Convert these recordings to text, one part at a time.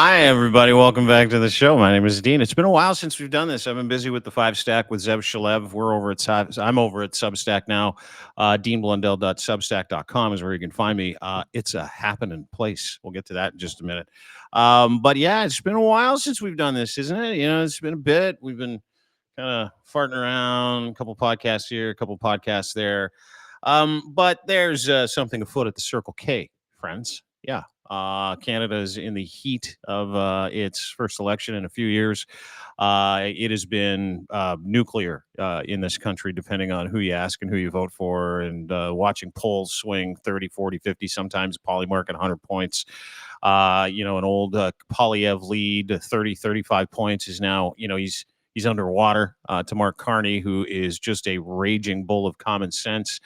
Hi, everybody. Welcome back to the show. My name is Dean. It's been a while since we've done this. I've been busy with the five stack with Zev Shalev. I'm over at Substack now. DeanBlundell.substack.com is where you can find me. It's a happening place. We'll get to that in just a minute. But yeah, it's been a while since we've done this, isn't it? It's been a bit. We've been kind of farting around, a couple podcasts here, a couple podcasts there. But there's something afoot at the Circle K, friends. Yeah. Canada is in the heat of its first election in a few years. It has been nuclear in this country, depending on who you ask and who you vote for, and watching polls swing 30, 40, 50, sometimes Poilievre 100 points. An old Poilievre lead, 30, 35 points is now, he's underwater to Mark Carney, who is just a raging bull of common sense.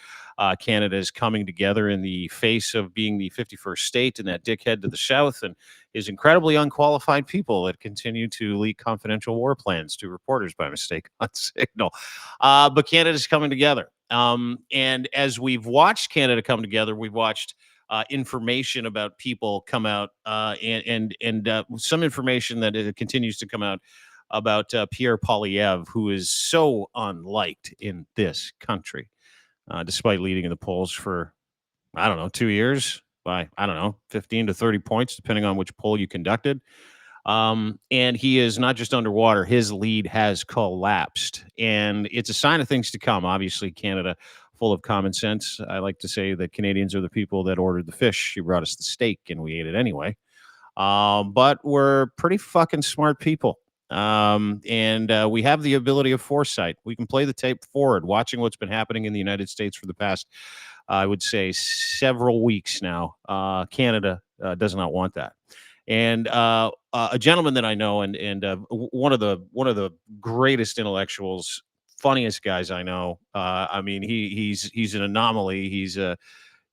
Canada is coming together in the face of being the 51st state and that dickhead to the south and his incredibly unqualified people that continue to leak confidential war plans to reporters by mistake on Signal. But Canada's coming together. And as we've watched Canada come together, we've watched information about people come out and some information that continues to come out about Pierre Poilievre, who is so unliked in this country. Despite leading in the polls for, 2 years by, 15 to 30 points, depending on which poll you conducted. And he is not just underwater, his lead has collapsed. And it's a sign of things to come. Obviously, Canada, full of common sense. I like to say that Canadians are the people that ordered the fish. She brought us the steak, and we ate it anyway. But we're pretty fucking smart people. And we have the ability of foresight. We can play the tape forward, watching what's been happening in the United States for the past, I would say, several weeks now. Canada does not want that. And a gentleman that I know, and one of the greatest intellectuals, funniest guys I know. He's an anomaly. He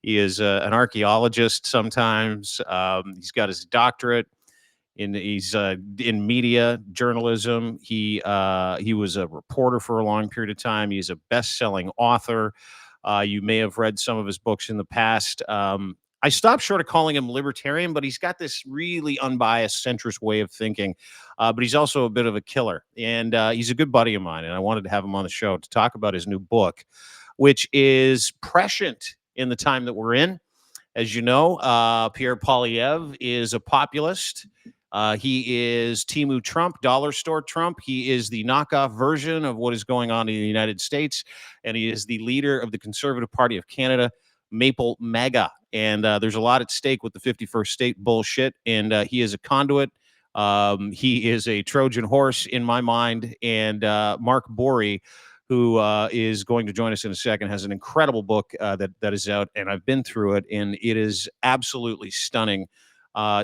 is an archaeologist. Sometimes he's got his doctorate. He's in media journalism. He was a reporter for a long period of time. He's a best-selling author. You may have read some of his books in the past. I stopped short of calling him libertarian, but he's got this really unbiased, centrist way of thinking. But he's also a bit of a killer, and he's a good buddy of mine. And I wanted to have him on the show to talk about his new book, which is prescient in the time that we're in. As you know, Pierre Poilievre is a populist. He is Timu Trump, dollar store Trump. He is the knockoff version of what is going on in the United States, and he is the leader of the Conservative Party of Canada, Maple MAGA. And there's a lot at stake with the 51st state bullshit, and he is a conduit. He is a Trojan horse in my mind, and Mark Bourrie, who is going to join us in a second, has an incredible book that is out, and I've been through it, and it is absolutely stunning.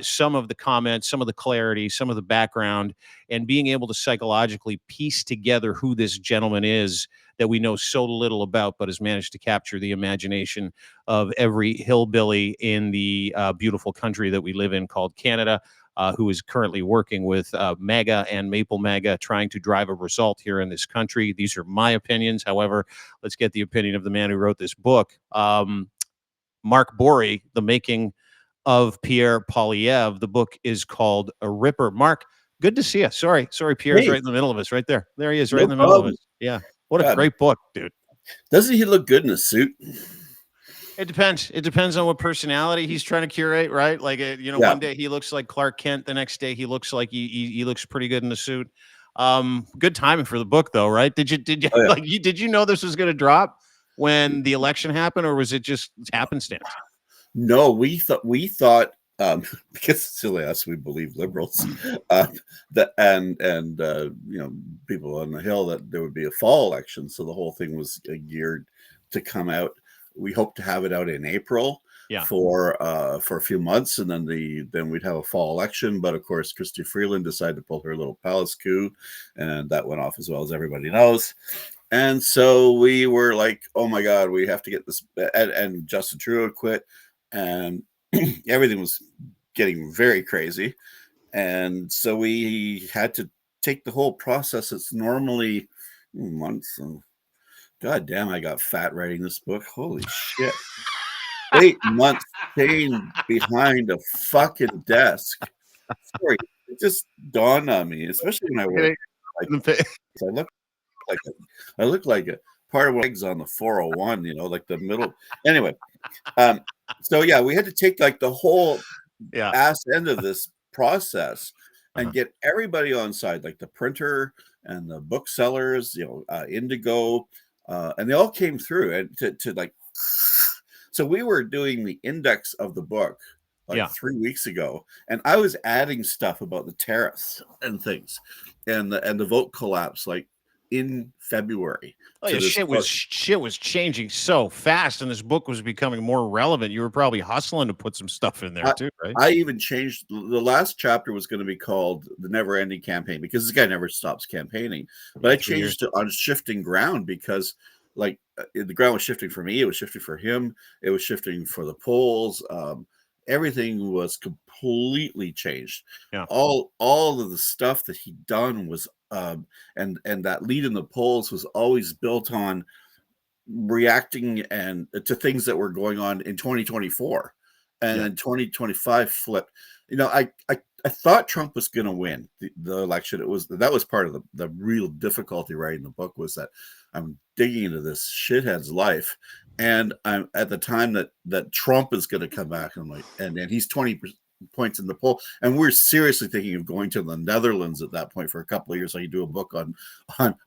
Some of the comments, some of the clarity, some of the background, and being able to psychologically piece together who this gentleman is that we know so little about, but has managed to capture the imagination of every hillbilly in the beautiful country that we live in called Canada, who is currently working with MAGA and Maple MAGA, trying to drive a result here in this country. These are my opinions. However, let's get the opinion of the man who wrote this book. Mark Bourrie, The Making of Pierre Poilievre. The book is called A Ripper. Mark, good to see you. Sorry, Pierre's right in the middle of us, right there. There he is, right in the middle of us. Yeah. What a great book, dude. Doesn't he look good in a suit? It depends. It depends on what personality he's trying to curate, right? Like, one day he looks like Clark Kent. The next day he looks like he looks pretty good in the suit. Good timing for the book, though, right? Did you did you know this was going to drop when the election happened, or was it just happenstance? No, we thought because silly us, we believe liberals, people on the Hill, that there would be a fall election, so the whole thing was geared to come out. We hope to have it out in April, for a few months, and then we'd have a fall election. But of course, Chrystia Freeland decided to pull her little palace coup, and that went off as well, as everybody knows. And so we were like, oh my God, we have to get this. And Justin Trudeau quit, and everything was getting very crazy. And so we had to take the whole process. It's normally months. God damn, I got fat writing this book. Holy shit. 8 months staying behind a fucking desk. Sorry, it just dawned on me, especially when I wear like I look like a part of legs on the 401, like the middle. Anyway, so yeah, we had to take like the whole ass end of this process and get everybody on side, like the printer and the booksellers, Indigo, and they all came through and to like. So we were doing the index of the book like 3 weeks ago, and I was adding stuff about the tariffs and things, and the vote collapse like in February. Oh yeah, shit was changing so fast, and this book was becoming more relevant. You were probably hustling to put some stuff in there too, right? I even changed. The last chapter was going to be called "The Never Ending Campaign" because this guy never stops campaigning. But I changed it on shifting ground because, like, the ground was shifting for me. It was shifting for him. It was shifting for the polls. Everything was completely changed. Yeah. All of the stuff that he'd done was, and that lead in the polls was always built on reacting and to things that were going on in 2024, and then 2025 flipped. I thought Trump was going to win the election. That was part of the real difficulty writing the book, was that I'm digging into this shithead's life, and I'm at the time that Trump is going to come back, and I'm like, and he's 20 points in the poll, and we're seriously thinking of going to the Netherlands at that point for a couple of years. I could do a book on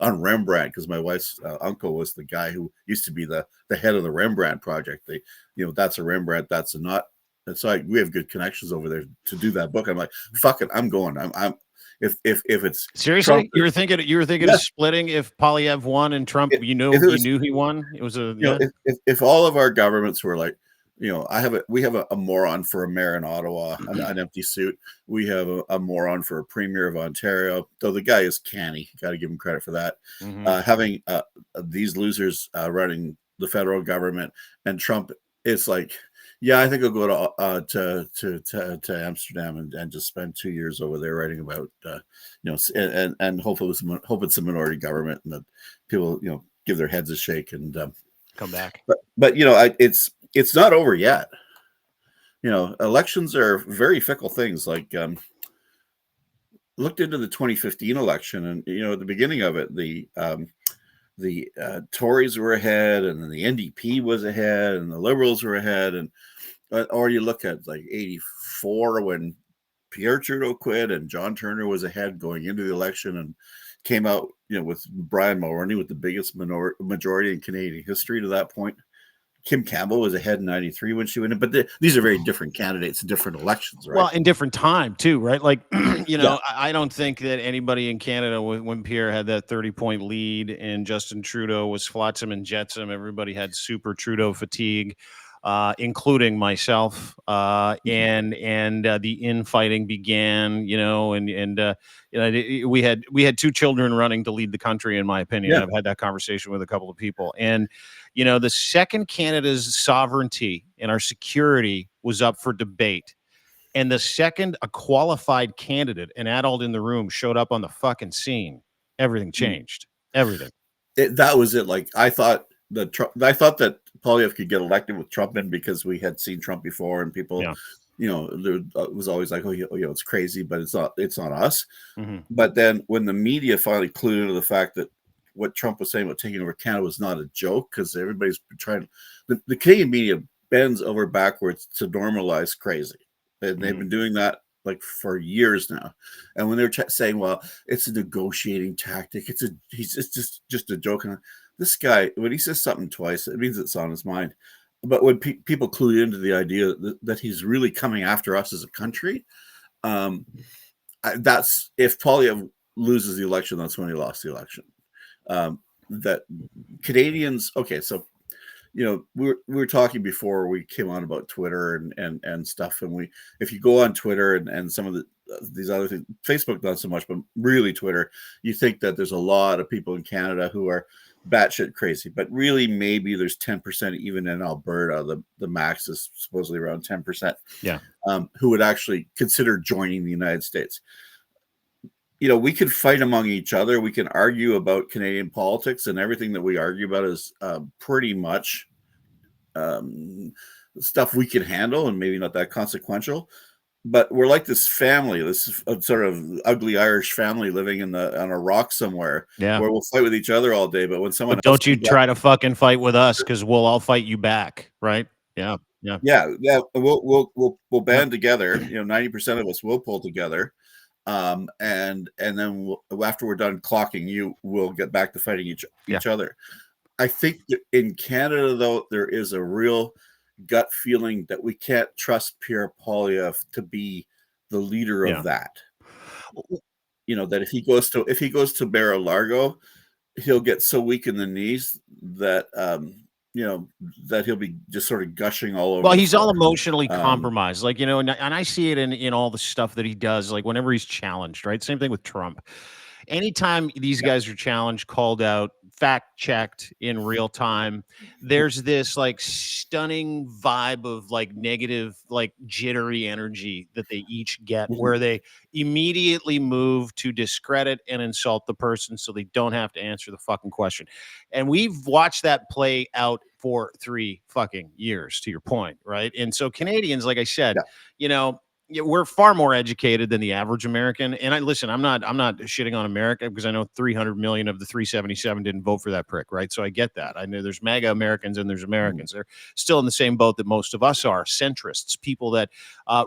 Rembrandt, because my wife's uncle was the guy who used to be the head of the Rembrandt project. That's a Rembrandt, that's a not. And so we have good connections over there to do that book. I'm like, fuck it, I'm going. I'm if it's seriously Trump, you were thinking of splitting if Poilievre won and Trump, you knew he won. It was if all of our governments were like, we have a moron for a mayor in Ottawa, an empty suit. We have a moron for a premier of Ontario, though the guy is canny. Got to give him credit for that. Having these losers running the federal government, and Trump, it's like, yeah, I think I'll go to Amsterdam and just spend 2 years over there writing about, and hopefully it's a minority government, and that people, give their heads a shake and come back. But it's not over yet. Elections are very fickle things. Like, looked into the 2015 election, and at the beginning of it, the Tories were ahead, and then the NDP was ahead, and the Liberals were ahead, and or you look at like 84 when Pierre Trudeau quit, and John Turner was ahead going into the election, and came out with Brian Mulroney with the biggest majority in Canadian history to that point. Kim Campbell was ahead in 93 when she went in, but these are very different candidates in different elections, right? Well, in different time too, right? Like, I don't think that anybody in Canada, when Pierre had that 30-point lead and Justin Trudeau was flotsam and jetsam, everybody had super Trudeau fatigue, including myself, and the infighting began, we had two children running to lead the country, in my opinion. I've had that conversation with a couple of people, and the second Canada's sovereignty and our security was up for debate, and the second a qualified candidate, an adult in the room, showed up on the fucking scene, everything changed. Everything. That was it. Like, I thought that Poilievre could get elected with Trump in, because we had seen Trump before, and people, there was always like, it's crazy, but it's not us. But then when the media finally clued into the fact that what Trump was saying about taking over Canada was not a joke, because everybody's trying, the Canadian media bends over backwards to normalize crazy, and they've been doing that like for years now. And when they're saying, well, it's a negotiating tactic, it's just a joke, and this guy, when he says something twice, it means it's on his mind. But when people clue into the idea that he's really coming after us as a country, that's, if Poilievre loses the election, that's when he lost the election. That Canadians, okay, so we were talking before we came on about Twitter and stuff, and if you go on Twitter and some of these other things, Facebook not so much, but really Twitter, you think that there's a lot of people in Canada who are batshit crazy, but really maybe there's 10%, even in Alberta, the max is supposedly around 10%, who would actually consider joining the United States. We could fight among each other. We can argue about Canadian politics, and everything that we argue about is pretty much stuff we can handle and maybe not that consequential. but we're like this family, this sort of ugly Irish family living on a rock somewhere, Yeah. where we'll fight with each other all day. But when someone But else don't you try to fucking fight with us, because we'll all fight you back, right? Yeah, yeah, yeah, we'll yeah, band together. 90% of us will pull together, and then after we're done clocking you, we'll get back to fighting each other. I think that in Canada, though, there is a real gut feeling that we can't trust Pierre Poilievre to be the leader of that. That if he goes to Barra Largo, he'll get so weak in the knees that that he'll be just sort of gushing all over. Well, the he's floor. all emotionally compromised, like, and I see it in all the stuff that he does, like whenever he's challenged, right? Same thing with Trump. Anytime these guys are challenged, called out, fact checked in real time, there's this like stunning vibe of like negative, like jittery energy that they each get, where they immediately move to discredit and insult the person so they don't have to answer the fucking question. And we've watched that play out for 3 fucking years, to your point, right? And so Canadians, like I said, we're far more educated than the average American. And I'm not shitting on America, because I know 300 million of the 377 didn't vote for that prick, right? So I get that. I know there's MAGA Americans and there's Americans. They're still in the same boat that most of us are, centrists, people that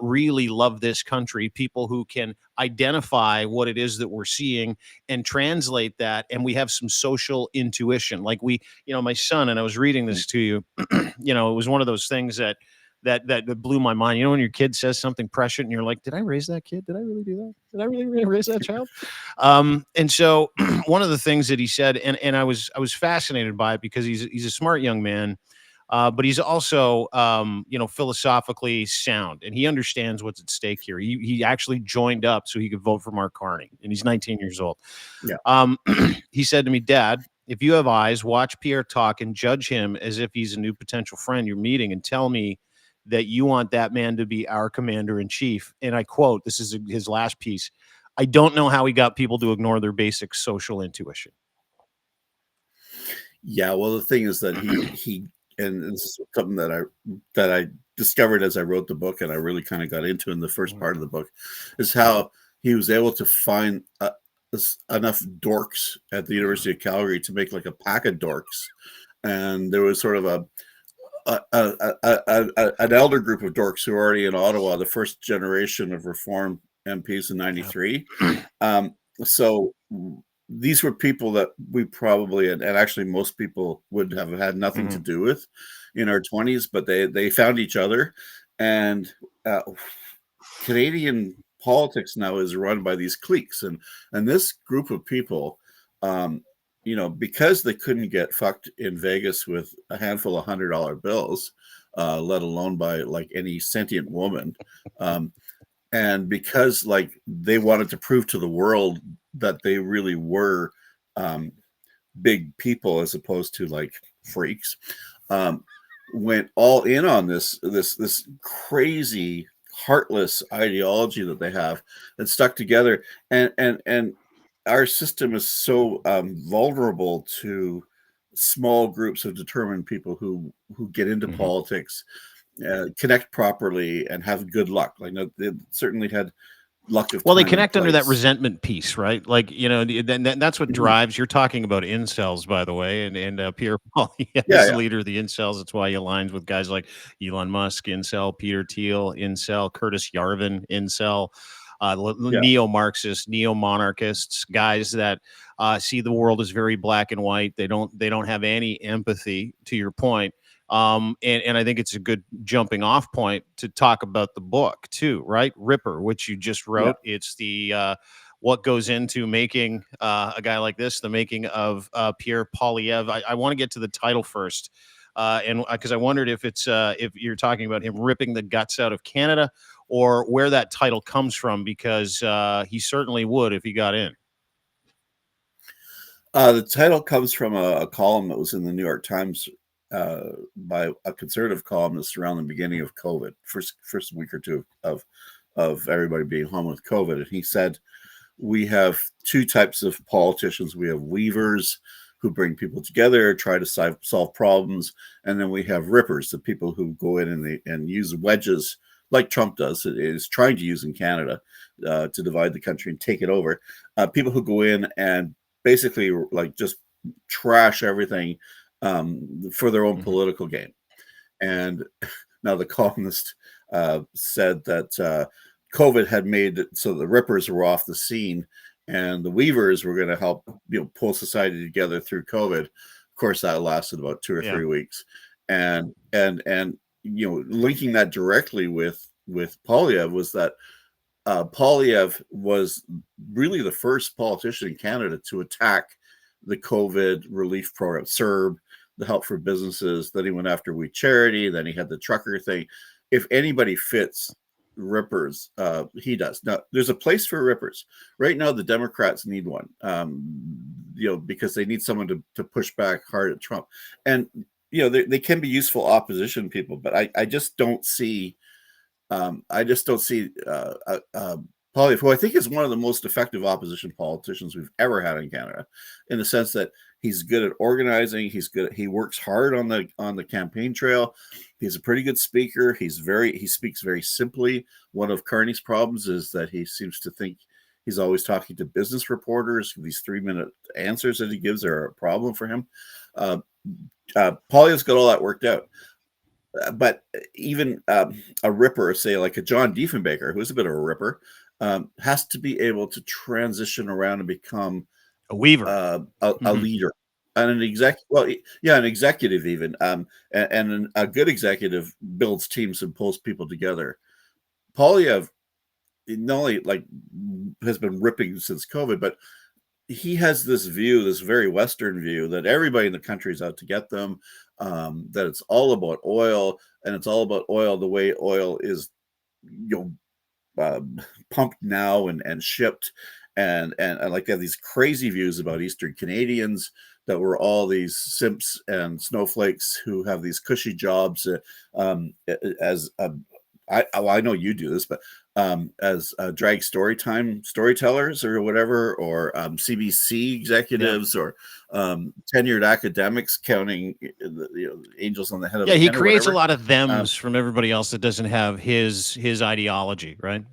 really love this country, people who can identify what it is that we're seeing and translate that. And we have some social intuition. Like my son, and I was reading this to you, it was one of those things that blew my mind. When your kid says something prescient and you're like, did I raise that kid? Did I really do that? Did I really raise that child? And so one of the things that he said, and I was fascinated by it, because he's a smart young man, but he's also, philosophically sound, and he understands what's at stake here. He actually joined up so he could vote for Mark Carney, and he's 19 years old. Yeah. He said to me, Dad, if you have eyes, watch Pierre talk and judge him as if he's a new potential friend you're meeting, and tell me that you want that man to be our commander in chief. And I quote, this is his last piece: I don't know how he got people to ignore their basic social intuition. Yeah, well, the thing is that he and this is something that I discovered as I wrote the book, and I really kind of got into in the first part of the book, is how he was able to find enough dorks at the University of Calgary to make like a pack of dorks. And there was sort of an elder group of dorks who were already in Ottawa, the first generation of Reform MPs in '93. So these were people that we probably, and actually most people, would have had nothing to do with in our 20s, but they found each other. And Canadian politics now is run by these cliques, and this group of people, because they couldn't get fucked in Vegas with a handful of $100 bills, let alone by like any sentient woman, and because like they wanted to prove to the world that they really were big people as opposed to like freaks, went all in on this crazy heartless ideology that they have, and stuck together. And our system is so vulnerable to small groups of determined people who get into politics, connect properly, and have good luck. Like they certainly had luck of they time connect and under that place. resentment piece, right? Like, that's what drives. You're talking about incels, by the way, and Pierre Poilievre is the leader of the incels. That's why he aligns with guys like Elon Musk, incel; Peter Thiel, incel; Curtis Yarvin, incel; neo-Marxists, neo-monarchists, guys that see the world as very black and white. They don't have any empathy, to your point. And I think it's a good jumping off point to talk about the book too, right? Ripper, which you just wrote. It's the what goes into making a guy like this, the making of Pierre Poilievre. I want to get to the title first, and because I wondered if it's if you're talking about him ripping the guts out of Canada, or where that title comes from, because he certainly would if he got in. The title comes from a column that was in the New York Times by a conservative columnist around the beginning of COVID, first week or two of everybody being home with COVID. And he said, we have two types of politicians. We have weavers, who bring people together, try to solve problems. And then we have rippers, the people who go in and use wedges like Trump does, is trying to use in Canada to divide the country and take it over. People who go in and basically like just trash everything for their own political gain. And now the columnist said that COVID had made it so the Rippers were off the scene, and the Weavers were going to help pull society together through COVID. Of course, that lasted about 2 or 3 weeks, and linking that directly with Poilievre was that Poilievre was really the first politician in Canada to attack the COVID relief program, CERB, the help for businesses. Then he went after We Charity. Then he had the trucker thing. If anybody fits Rippers, he does. Now, there's a place for Rippers. Right now, the Democrats need one, because they need someone to push back hard at Trump. And, they can be useful opposition people, but I just don't see Poilievre, who I think is one of the most effective opposition politicians we've ever had in Canada, in the sense that he's good at organizing. He works hard on the campaign trail. He's a pretty good speaker. He speaks very simply. One of Carney's problems is that he seems to think he's always talking to business reporters. These 3-minute answers that he gives are a problem for him. Poilievre's got all that worked out. But even a ripper, say like a John Diefenbaker, who's a bit of a ripper, has to be able to transition around and become a weaver, a leader, and an executive even. And a good executive builds teams and pulls people together. Poilievre not only has been ripping since COVID, but he has this view, this very Western view, that everybody in the country is out to get them, that it's all about oil, and it's all about oil the way oil is, pumped now and shipped, and like they have these crazy views about Eastern Canadians, that we're all these simps and snowflakes who have these cushy jobs. I know you do this, but as drag storytellers or whatever, or CBC executives, or tenured academics counting angels on the head of a he pen creates a lot of thems from everybody else that doesn't have his ideology, right?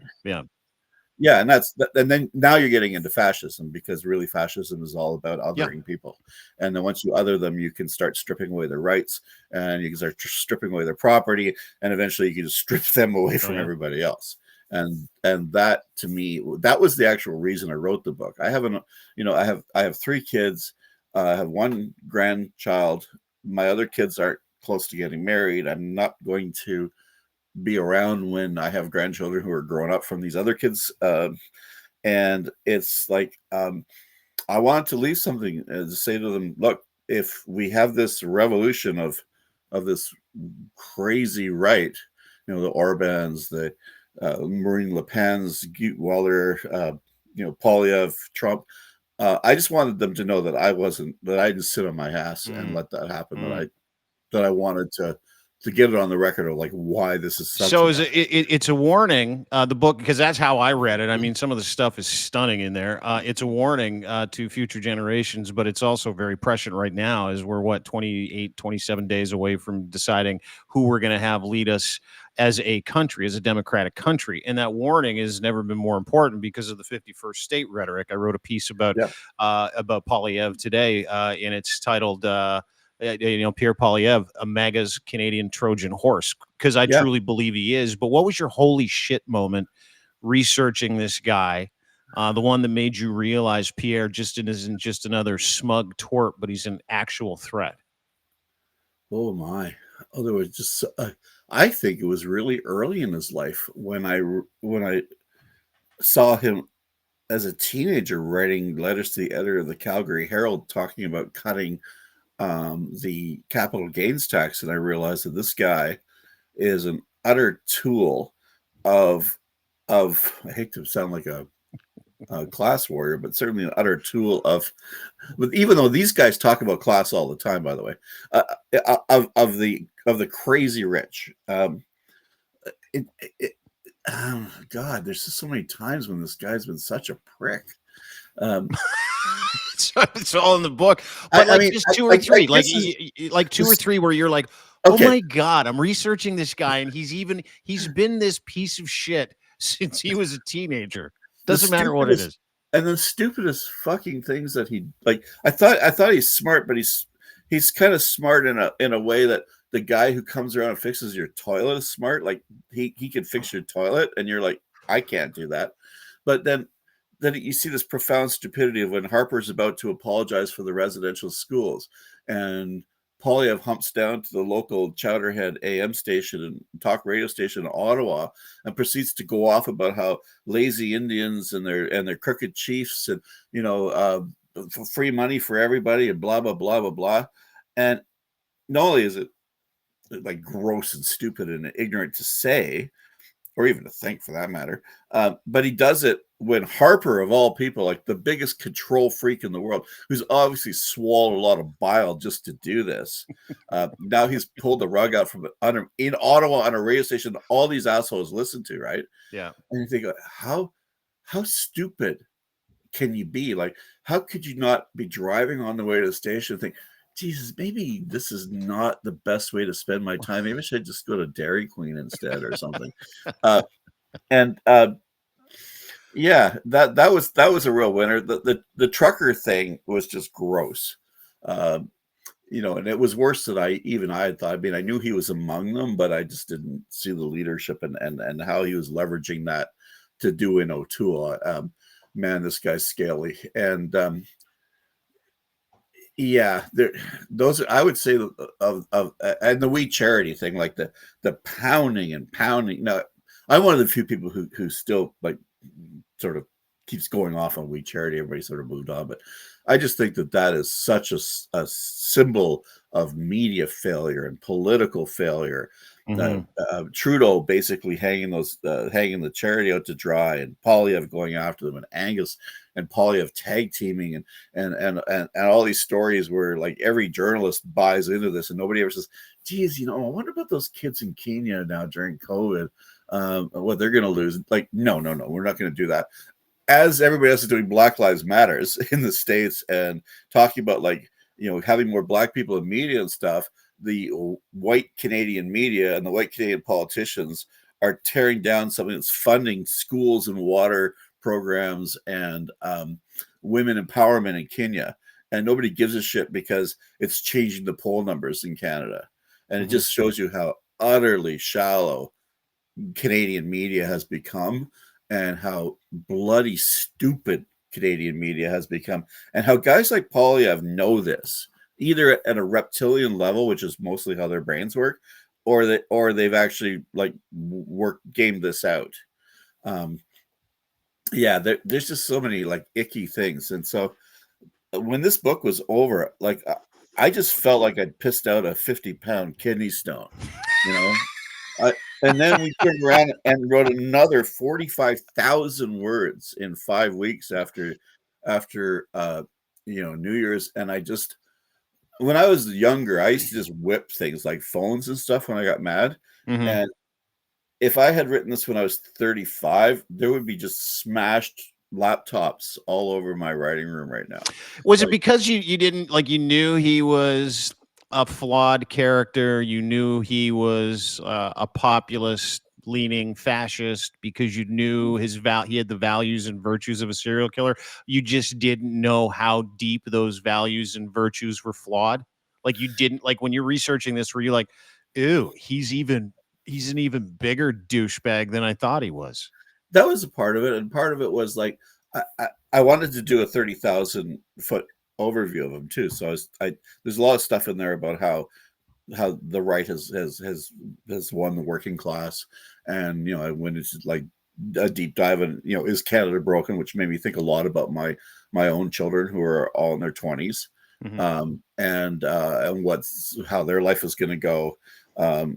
And then now you're getting into fascism, because really fascism is all about othering people. And then once you other them, you can start stripping away their rights, and you can start stripping away their property, and eventually you can just strip them away from everybody else. And that, to me, that was the actual reason I wrote the book. I have 3 kids. I have 1 grandchild. My other kids aren't close to getting married. I'm not going to be around when I have grandchildren who are growing up from these other kids. And it's like, I want to leave something to say to them. Look, if we have this revolution of this crazy right, the Orbans, the Marine Le Pen's, Weller, Poilievre, Trump. I just wanted them to know that I didn't sit on my ass and let that happen. That I wanted to get it on the record of like why this is such. So it's a warning, the book, because that's how I read it. I mean, some of the stuff is stunning in there. It's a warning to future generations, but it's also very prescient right now, as we're 27 days away from deciding who we're going to have lead us as a country, as a democratic country. And that warning has never been more important because of the 51st state rhetoric. I wrote a piece about Poilievre today, and it's titled Pierre Poilievre, a MAGA's Canadian Trojan horse, because I truly believe he is. But what was your holy shit moment researching this guy? The one that made you realize Pierre isn't just another smug twerp, but he's an actual threat. Oh my! Oh, there was just. I think it was really early in his life when I saw him as a teenager writing letters to the editor of the Calgary Herald talking about cutting the capital gains tax, and I realized that this guy is an utter tool of I hate to sound like a class warrior, but certainly an utter tool of. But even though these guys talk about class all the time, by the way, of the crazy rich. Oh God, there's just so many times when this guy's been such a prick. It's all in the book. But like just two or three, like two or three where you're like, oh my God, I'm researching this guy, and he's been this piece of shit since he was a teenager. Doesn't matter what it is. And the stupidest fucking things that he like. I thought he's smart, but he's kind of smart in a way that the guy who comes around and fixes your toilet is smart. Like he can fix your toilet, and you're like, I can't do that. But then you see this profound stupidity of when Harper's about to apologize for the residential schools, and Poilievre humps down to the local Chowderhead AM station and talk radio station in Ottawa and proceeds to go off about how lazy Indians and their crooked chiefs and free money for everybody and blah blah blah blah blah. And not only is it like gross and stupid and ignorant to say, or even to think for that matter, but he does it when Harper, of all people, like the biggest control freak in the world, who's obviously swallowed a lot of bile just to do this, now he's pulled the rug out from in Ottawa on a radio station all these assholes listen to, right? Yeah. And you think, how stupid can you be? Like, how could you not be driving on the way to the station and think, Jesus, maybe this is not the best way to spend my time. Maybe I should just go to Dairy Queen instead or something. Yeah, that was a real winner. The trucker thing was just gross. And it was worse than I had thought. I mean, I knew he was among them, but I just didn't see the leadership and how he was leveraging that to do in O'Toole. Man, this guy's scaly. And yeah, those I would say of and the We Charity thing, like the pounding and pounding. Now, I'm one of the few people who still like sort of keeps going off on We Charity. Everybody sort of moved on, but I just think that is such a symbol of media failure and political failure. Trudeau basically hanging the charity out to dry, and Poilievre going after them, and Angus and Poilievre tag teaming, and all these stories where like every journalist buys into this, and nobody ever says, "Geez, I wonder about those kids in Kenya now during COVID, what they're going to lose." Like, no, we're not going to do that. As everybody else is doing Black Lives Matters in the States and talking about like having more Black people in media and stuff, the white Canadian media and the white Canadian politicians are tearing down something that's funding schools and water programs and women empowerment in Kenya. And nobody gives a shit because it's changing the poll numbers in Canada. And it just shows you how utterly shallow Canadian media has become, and how bloody stupid Canadian media has become, and how guys like Poilievre know this, either at a reptilian level, which is mostly how their brains work, or they've actually like gamed this out. There's just so many like icky things. And so when this book was over, like I just felt like I'd pissed out a 50-pound kidney stone, and then we turned around and wrote another 45,000 words in 5 weeks after New Year's. And when I was younger, I used to just whip things like phones and stuff when I got mad. And if I had written this when I was 35, there would be just smashed laptops all over my writing room right now. Was it because you didn't like, you knew he was a flawed character, you knew he was a populist leaning fascist, because you knew he had the values and virtues of a serial killer? You just didn't know how deep those values and virtues were flawed? Like, you didn't, like, when you're researching this, were you like, ew, he's an even bigger douchebag than I thought he was? That was a part of it, and part of it was like I wanted to do a 30,000 foot overview of him too. So there's a lot of stuff in there about how the right has won the working class, and I went into like a deep dive in is Canada broken, which made me think a lot about my own children who are all in their 20s, and how their life is going to go, I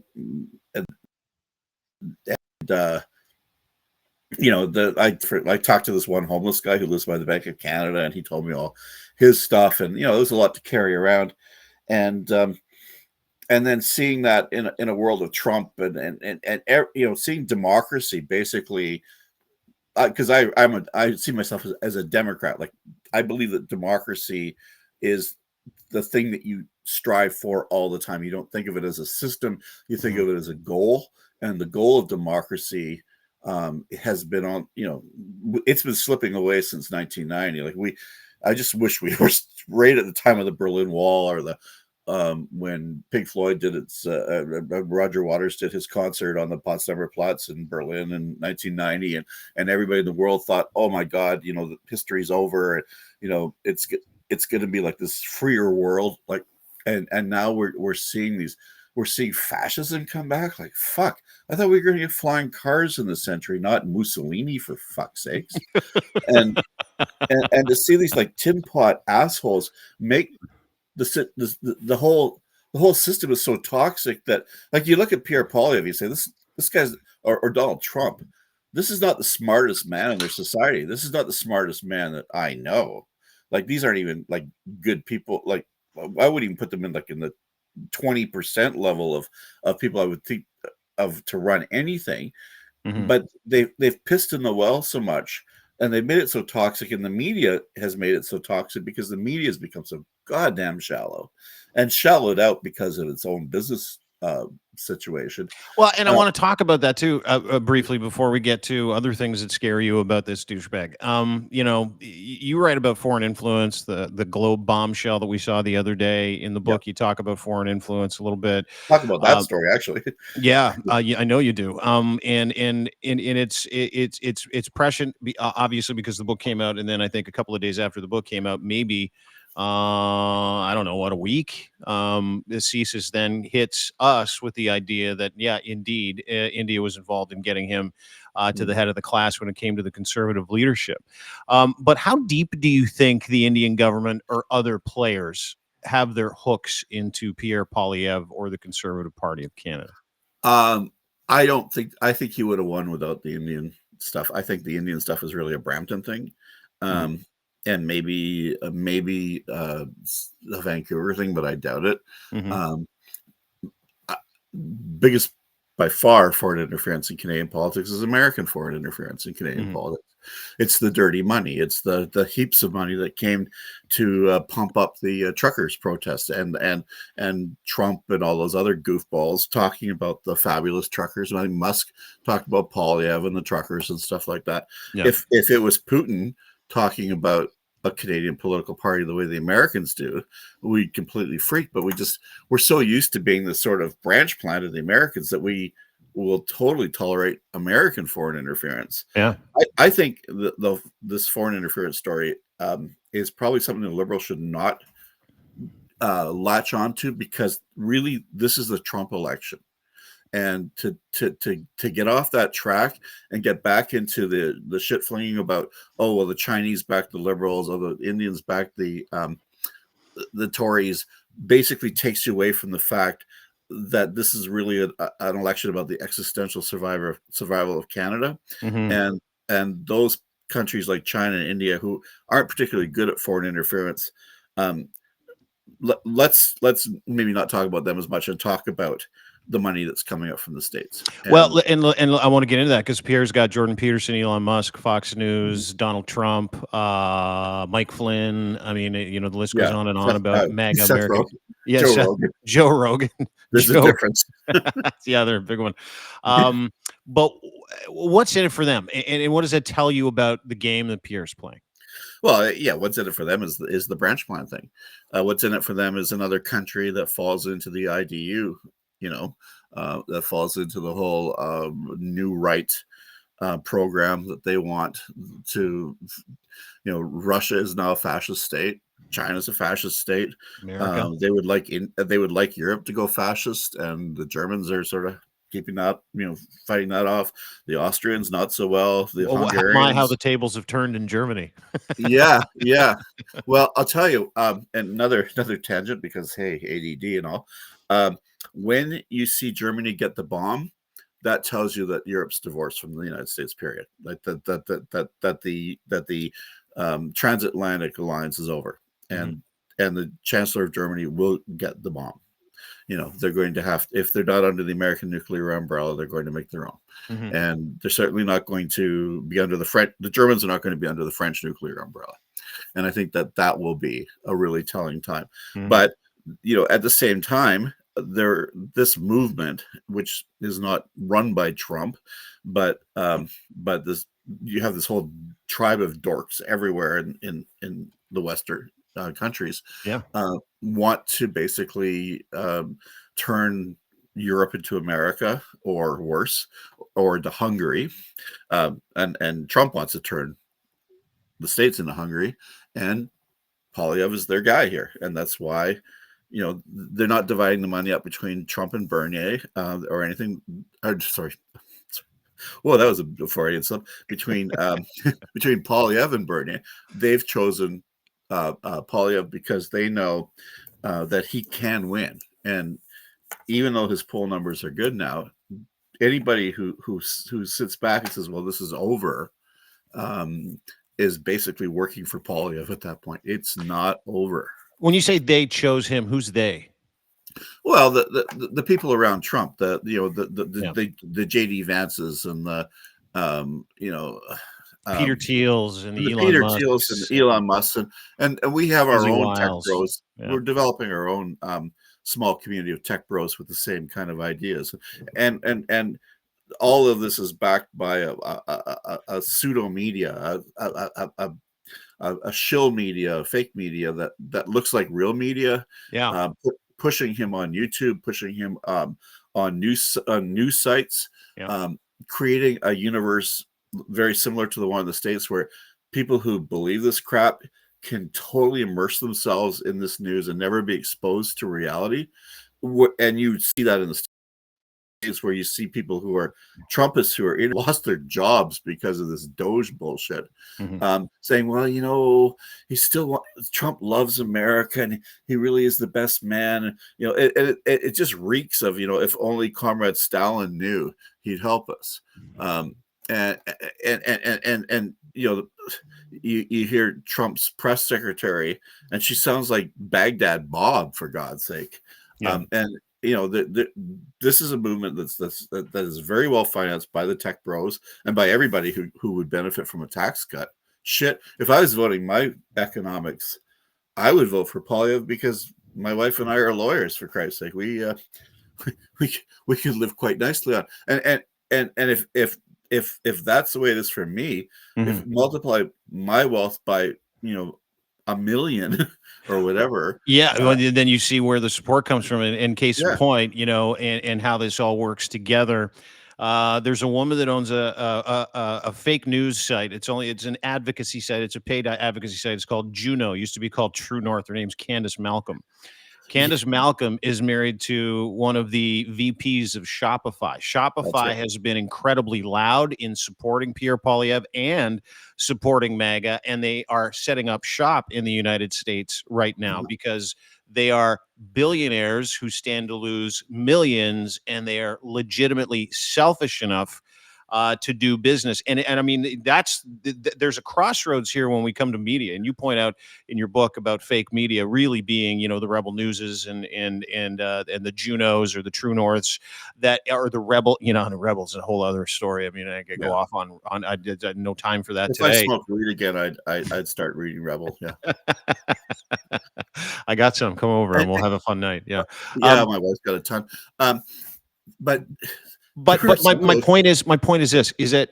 talked to this one homeless guy who lives by the Bank of Canada, and he told me all his stuff, and there's a lot to carry around, and then seeing that in a world of Trump and seeing democracy basically, because I see myself as a Democrat. Like, I believe that democracy is the thing that you strive for all the time. You don't think of it as a system, you think of it as a goal. And the goal of democracy has been on, it's been slipping away since 1990. I just wish we were right at the time of the Berlin Wall, or the when Pink Floyd did Roger Waters did his concert on the Potsdamer Platz in Berlin in 1990, and everybody in the world thought, oh my God, the history's over. It's going to be like this freer world, and now we're seeing fascism come back. Like, fuck, I thought we were going to get flying cars in this century, not Mussolini, for fuck's sakes. and to see these like tin pot assholes make the whole system is so toxic that, like, you look at Pierre Poilievre, you say this guy's, or Donald Trump, this is not the smartest man in their society. This is not the smartest man that I know. Like, these aren't even like good people. Like, I wouldn't even put them in the 20% level of people I would think of to run anything. Mm-hmm. But they've pissed in the well so much, and they've made it so toxic, and the media has made it so toxic because the media has become so goddamn shallow, and shallowed out because of its own business situation. Well, and I want to talk about that too briefly before we get to other things that scare you about this douchebag. You write about foreign influence, the globe bombshell that we saw the other day in the book. Yep. You talk about foreign influence a little bit. Talk about that story, actually. Yeah, I know you do. And it's prescient, obviously, because the book came out, and then I think a couple of days after the book came out, maybe. I don't know, what, a week. This CSIS then hits us with the idea that, yeah, indeed, India was involved in getting him to the head of the class when it came to the conservative leadership. But how deep do you think the Indian government or other players have their hooks into Pierre Poilievre or the Conservative Party of Canada? I think he would have won without the Indian stuff. I think the Indian stuff is really a Brampton thing. And maybe a Vancouver thing, but I doubt it. Mm-hmm. Biggest by far foreign interference in Canadian politics is American foreign interference in Canadian politics. It's the dirty money. It's the heaps of money that came to pump up the truckers' protest, and Trump and all those other goofballs talking about the fabulous truckers. I mean, Musk talked about Poilievre and the truckers and stuff like that. Yeah. If it was Putin talking about a Canadian political party the way the Americans do, we completely freak. But we're so used to being this sort of branch plant of the Americans that we will totally tolerate American foreign interference. Yeah, I think this foreign interference story is probably something the Liberals should not latch onto, because really this is the Trump election. And to get off that track and get back into the shit flinging about, oh well, the Chinese back the Liberals, or the Indians back the Tories, basically takes you away from the fact that this is really an election about the existential survival of Canada. Mm-hmm. and those countries like China and India, who aren't particularly good at foreign interference, let's maybe not talk about them as much and talk about the money that's coming up from the States. And I want to get into that because Pierre's got Jordan Peterson, Elon Musk, Fox News, Donald Trump, Mike Flynn. I mean, the list goes on and on about MAGA America. Joe Rogan. There's a difference. Yeah, they're a big one. But what's in it for them? And what does that tell you about the game that Pierre's playing? Well, yeah, what's in it for them is the branch plan thing. What's in it for them is another country that falls into the IDU, that falls into the whole new right program that they want to. Russia is now a fascist state. China's a fascist state. They would like Europe to go fascist, and the Germans are sort of keeping that, fighting that off. The Austrians not so well. The Hungarians. How the tables have turned in Germany. Yeah. Well, I'll tell you, and another tangent, because hey, ADD and all. When you see Germany get the bomb, that tells you that Europe's divorced from the United States. Period. Like that the transatlantic alliance is over, and the Chancellor of Germany will get the bomb. they're going to have, if they're not under the American nuclear umbrella, they're going to make their own. And they're certainly not going to be under the Germans are not going to be under the French nuclear umbrella. And I think that will be a really telling time. But, at the same time, this movement, which is not run by Trump, but you have this whole tribe of dorks everywhere in the Western countries, want to basically turn Europe into America, or worse, or into Hungary, and Trump wants to turn the States into Hungary, and Poilievre is their guy here, and that's why they're not dividing the money up between Trump and Bernier or anything. Sorry. Well, that was a Freudian slip. Between Poilievre and Bernier, they've chosen Poilievre because they know that he can win. And even though his poll numbers are good now, anybody who sits back and says, "Well, this is over," is basically working for Poilievre at that point. It's not over. When you say they chose him, who's they? Well, the people around Trump, the JD Vances and the Peter Thiels and the Elon Peter Musk. Thiels and Elon Musk, and we have our Izzy own Wiles. tech bros. Yeah. We're developing our own small community of tech bros with the same kind of ideas, and all of this is backed by a pseudo media, a shill media, a fake media that looks like real media. Pushing him on YouTube, pushing him on news sites, creating a universe very similar to the one in the States, where people who believe this crap can totally immerse themselves in this news and never be exposed to reality. And you see that in the States, where you see people who are Trumpists who are lost their jobs because of this Doge bullshit, saying, "Well, Trump loves America and he really is the best man." It just reeks of, if only Comrade Stalin knew, he'd help us. And you hear Trump's press secretary, and she sounds like Baghdad Bob, for God's sake. This is a movement that is very well financed by the tech bros and by everybody who would benefit from a tax cut. Shit, if I was voting my economics, I would vote for Poilievre, because my wife and I are lawyers, for Christ's sake. We could live quite nicely on. And if that's the way it is for me, if multiply my wealth by 1 million or whatever. Then you see where the support comes from. In case in point, and how this all works together. There's a woman that owns a fake news site. It's an advocacy site. It's a paid advocacy site. It's called Juno. It used to be called True North. Her name's Candace Malcolm. Candace Malcolm is married to one of the VPs of Shopify. Shopify has been incredibly loud in supporting Pierre Poilievre and supporting MAGA, and they are setting up shop in the United States right now because they are billionaires who stand to lose millions, and they are legitimately selfish enough to do business. And I mean, there's a crossroads here when we come to media. And you point out in your book about fake media really being, the Rebel Newses and the Junos or the True Norths that are the Rebel, the Rebels, a whole other story. I mean, I could go off on I had no time for that today. If I smoked weed again, I'd start reading Rebel. Yeah. I got some. Come over and we'll have a fun night. Yeah. My wife's got a ton. But my point is this: is that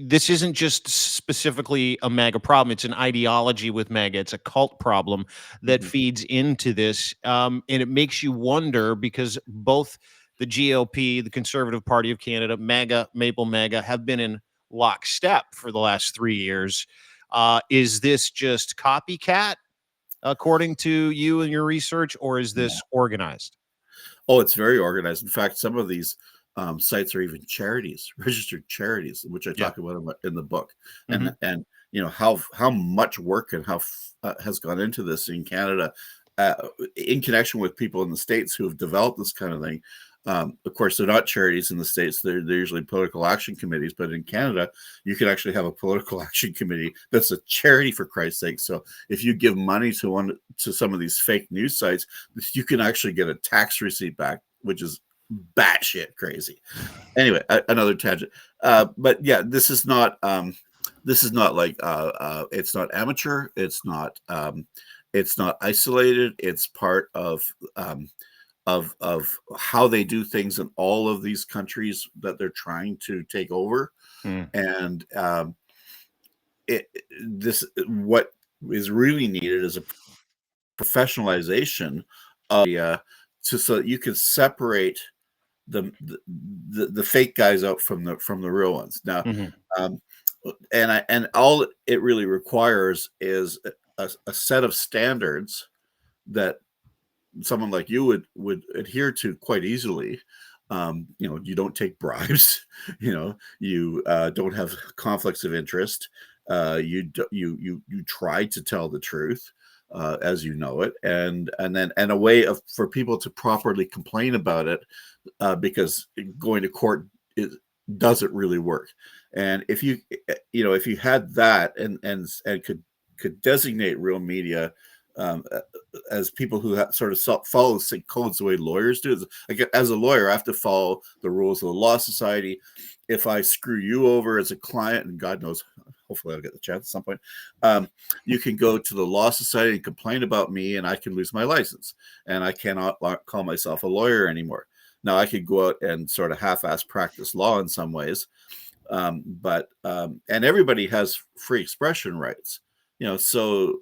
this isn't just specifically a MAGA problem. It's an ideology with MAGA. It's a cult problem that feeds into this, and it makes you wonder, because both the GOP, the Conservative Party of Canada, MAGA, Maple MAGA, have been in lockstep for the last 3 years. Is this just copycat, according to you and your research, or is this organized? Oh, it's very organized. In fact, some of these sites are even charities, registered charities, which I talk about in the book. And how much work and how has gone into this in Canada in connection with people in the States who have developed this kind of thing. Of course, they're not charities in the States. They're usually political action committees. But in Canada, you can actually have a political action committee that's a charity, for Christ's sake. So if you give money to some of these fake news sites, you can actually get a tax receipt back, which is batshit crazy. Anyway, another tangent. But yeah, this is not like it's not amateur. It's not isolated. It's part of how they do things in all of these countries that they're trying to take over. And what is really needed is a professionalization of so that you can separate the fake guys out from the real ones. Now, and all it really requires is a set of standards that someone like you would adhere to quite easily. You don't take bribes. You don't have conflicts of interest. You try to tell the truth as you know it, and a way for people to properly complain about it, because going to court doesn't really work. And if you had that and could designate real media as people who sort of follow the codes the way lawyers do. Like, as a lawyer, I have to follow the rules of the Law Society. If I screw you over as a client, and God knows, hopefully I'll get the chance at some point, you can go to the Law Society and complain about me, and I can lose my license, and I cannot call myself a lawyer anymore. Now, I could go out and sort of half-ass practice law in some ways, but everybody has free expression rights. So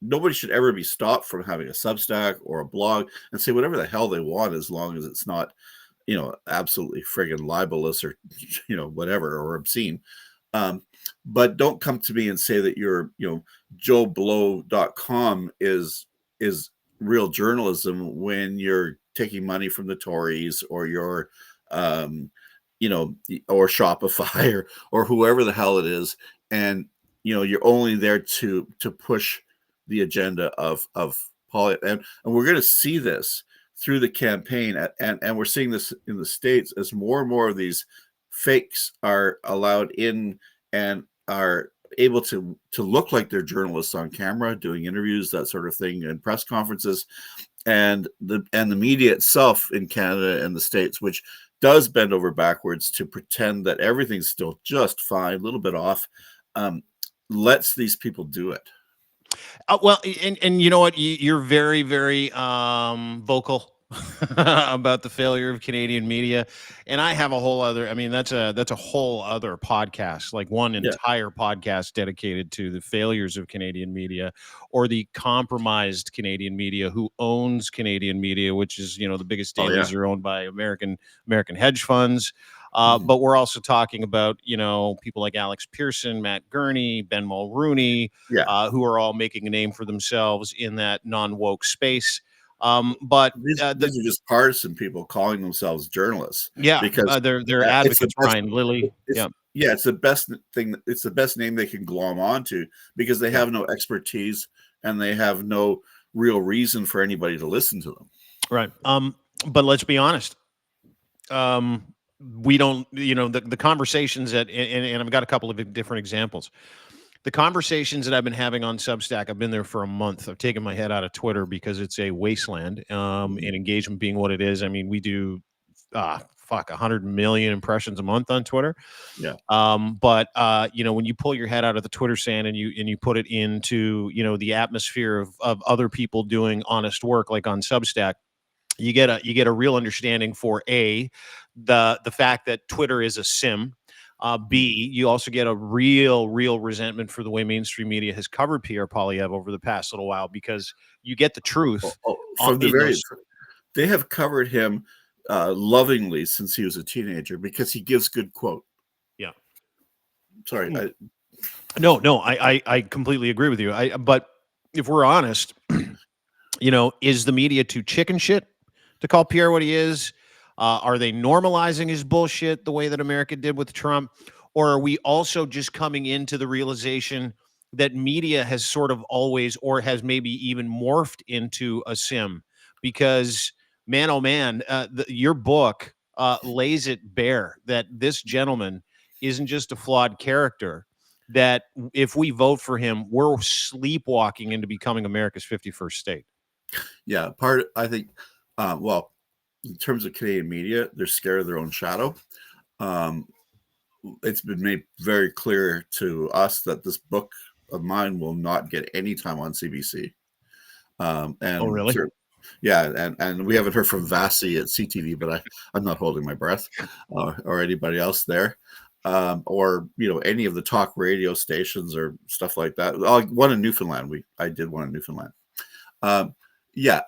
nobody should ever be stopped from having a Substack or a blog and say whatever the hell they want, as long as it's not, absolutely friggin' libelous or, whatever, or obscene. But don't come to me and say that your, joeblow.com is real journalism when you're taking money from the Tories, or you're, or Shopify or whoever the hell it is. And, you're only there to push the agenda of Poilievre, and we're going to see this through the campaign, and we're seeing this in the States as more and more of these fakes are allowed in and are able to look like they're journalists on camera, doing interviews, that sort of thing, and press conferences, and the media itself in Canada and the States, which does bend over backwards to pretend that everything's still just fine, a little bit off, lets these people do it. Well, and you know what? You're very, very vocal about the failure of Canadian media, and I have a whole other. I mean, that's a whole other podcast, like one entire podcast dedicated to the failures of Canadian media, or the compromised Canadian media who owns Canadian media, which is the biggest dailies are owned by American hedge funds. But we're also talking about, people like Alex Pearson, Matt Gurney, Ben Mulrooney, who are all making a name for themselves in that non-woke space. But these are just partisan people calling themselves journalists. Yeah, because they're advocates. Brian Lilly. It's the best thing. It's the best name they can glom onto, because they have no expertise and they have no real reason for anybody to listen to them. Right. But let's be honest. We don't, the conversations and I've got a couple of different examples. The conversations that I've been having on Substack, I've been there for a month. I've taken my head out of Twitter because it's a wasteland, and engagement being what it is. I mean, we do 100 million impressions a month on Twitter. Yeah. But when you pull your head out of the Twitter sand and you put it into, the atmosphere of other people doing honest work, like on Substack, you get a real understanding for the fact that Twitter is a sim. B, you also get a real resentment for the way mainstream media has covered Pierre Poilievre over the past little while, because you get the truth. From they have covered him lovingly since he was a teenager, because he gives good quote. Yeah. Sorry. I completely agree with you. But if we're honest, is the media too chicken shit to call Pierre what he is? Are they normalizing his bullshit the way that America did with Trump? Or are we also just coming into the realization that media has sort of always, or has maybe even morphed into a sim? Because man, oh man, your book lays it bare that this gentleman isn't just a flawed character. That if we vote for him, we're sleepwalking into becoming America's 51st state. Yeah, I think, well, in terms of Canadian media, they're scared of their own shadow. It's been made very clear to us that this book of mine will not get any time on CBC. And oh, really? Yeah, and we haven't heard from Vasi at CTV, but I'm not holding my breath, or anybody else there, or any of the talk radio stations or stuff like that. One in Newfoundland, I did one in Newfoundland. Yeah,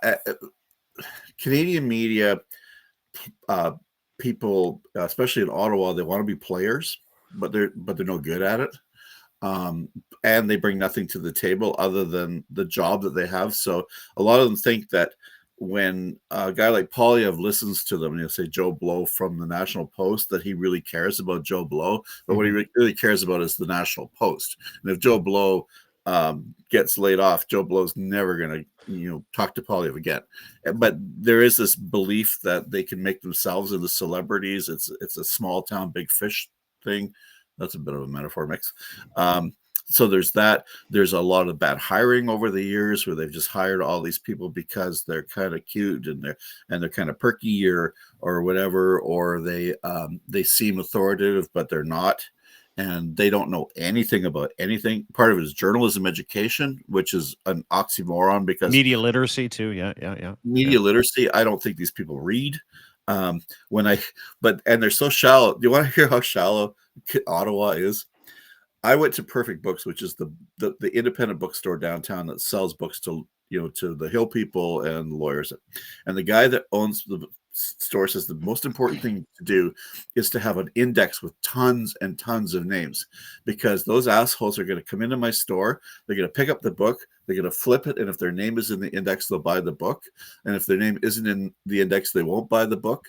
Canadian media, people, especially in Ottawa, they want to be players, but they're no good at it. And they bring nothing to the table other than the job that they have. So a lot of them think that when a guy like Poilievre listens to them, and he'll say Joe Blow from the National Post, that he really cares about Joe Blow. But what he really cares about is the National Post. And if Joe Blow gets laid off, Joe Blow's never going to talk to Poilievre again. But there is this belief that they can make themselves into celebrities. It's a small town big fish thing. That's a bit of a metaphor mix. So there's that. There's a lot of bad hiring over the years where they've just hired all these people because they're kind of cute and they're kind of perky or whatever, or they seem authoritative but they're not, and they don't know anything about anything. Part of it is journalism education, which is an oxymoron because media literacy too. Yeah. Media literacy. I don't think these people read. And they're so shallow. Do you want to hear how shallow Ottawa is? I went to Perfect Books, which is the independent bookstore downtown that sells books to the Hill people and lawyers. And the guy that owns the store says the most important thing to do is to have an index with tons and tons of names, because those assholes are going to come into my store. They're going to pick up the book. They're going to flip it. And if their name is in the index, they'll buy the book. And if their name isn't in the index, they won't buy the book.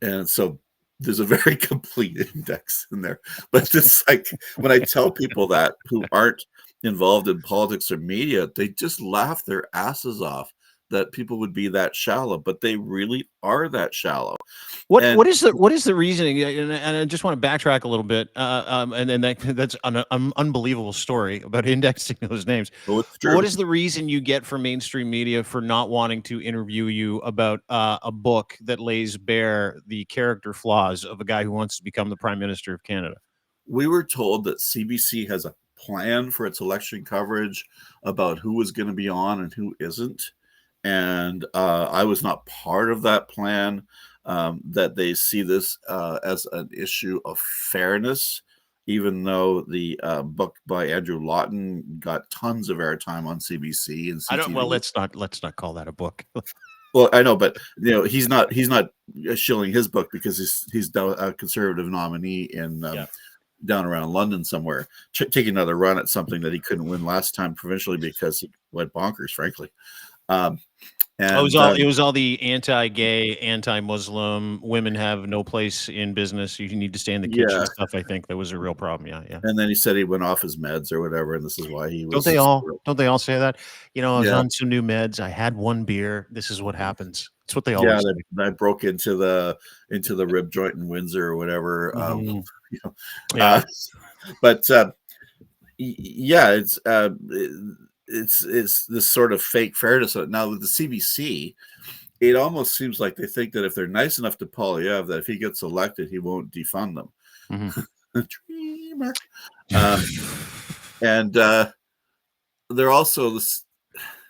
And so there's a very complete index in there. But it's like when I tell people that who aren't involved in politics or media, they just laugh their asses off that people would be that shallow, but they really are that shallow. What is the reasoning? And I just want to backtrack a little bit. And then that's an unbelievable story about indexing those names. What is the reason you get from mainstream media for not wanting to interview you about a book that lays bare the character flaws of a guy who wants to become the Prime Minister of Canada? We were told that CBC has a plan for its election coverage about who is going to be on and who isn't. And I was not part of that plan, that they see this as an issue of fairness, even though the book by Andrew Lawton got tons of airtime on CBC and CTV. Well, let's not call that a book. Well, I know, but he's not shilling his book because he's a conservative nominee in down around London somewhere, taking another run at something that he couldn't win last time provincially because he went bonkers, frankly. It was all the anti-gay, anti-Muslim, women have no place in business, you need to stay in the kitchen stuff. I think that was a real problem. Yeah. And then he said he went off his meds or whatever, and this is why he was. Don't they all say that? I was on some new meds. I had one beer. This is what happens. It's what they always say. I broke into the rib joint in Windsor or whatever. It's this sort of fake fairness. Now with the CBC, it almost seems like they think that if they're nice enough to Poilievre, that if he gets elected, he won't defund them. Dreamer. And they're also this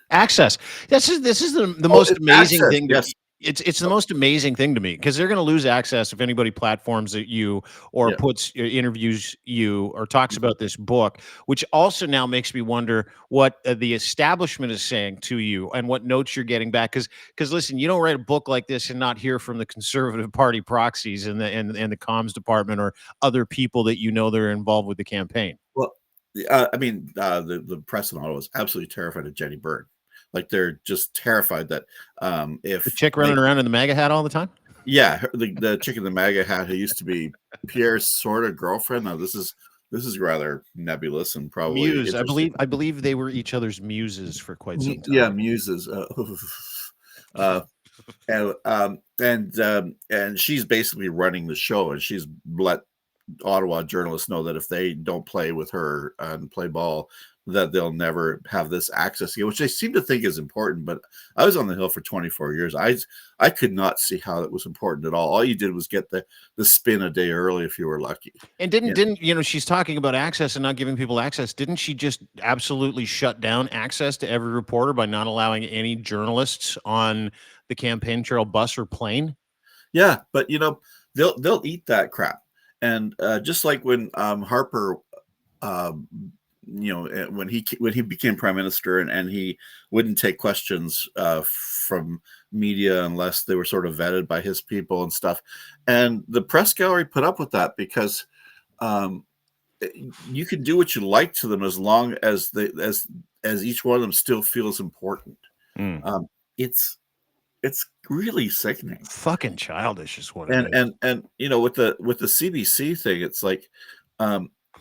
access. This is the most amazing thing. Yes. It's the most amazing thing to me, because they're going to lose access if anybody platforms at you or puts interviews you or talks about this book, which also now makes me wonder what the establishment is saying to you and what notes you're getting back. Because listen, you don't write a book like this and not hear from the Conservative Party proxies and the comms department or other people that that are involved with the campaign. Well, the press in Ottawa is absolutely terrified of Jenny Byrne. Like, they're just terrified that if the chick running around in the MAGA hat all the time. Yeah, the chick in the MAGA hat who used to be Pierre's sort of girlfriend. Now this is rather nebulous and probably muse. I believe they were each other's muses for quite some time. Yeah, muses. And she's basically running the show, and she's let Ottawa journalists know that if they don't play with her and play ball, that they'll never have this access again, which they seem to think is important. But I was on the Hill for 24 years. I could not see how it was important at all. All you did was get the spin a day early if you were lucky. And didn't she's talking about access and not giving people access. Didn't she just absolutely shut down access to every reporter by not allowing any journalists on the campaign trail bus or plane? Yeah, but they'll eat that crap. And just like when Harper when he became prime minister, and he wouldn't take questions from media unless they were sort of vetted by his people and stuff, and the press gallery put up with that because you can do what you like to them as long as as each one of them still feels important. It's really sickening, fucking childish is what it and is. and with the CBC thing, it's like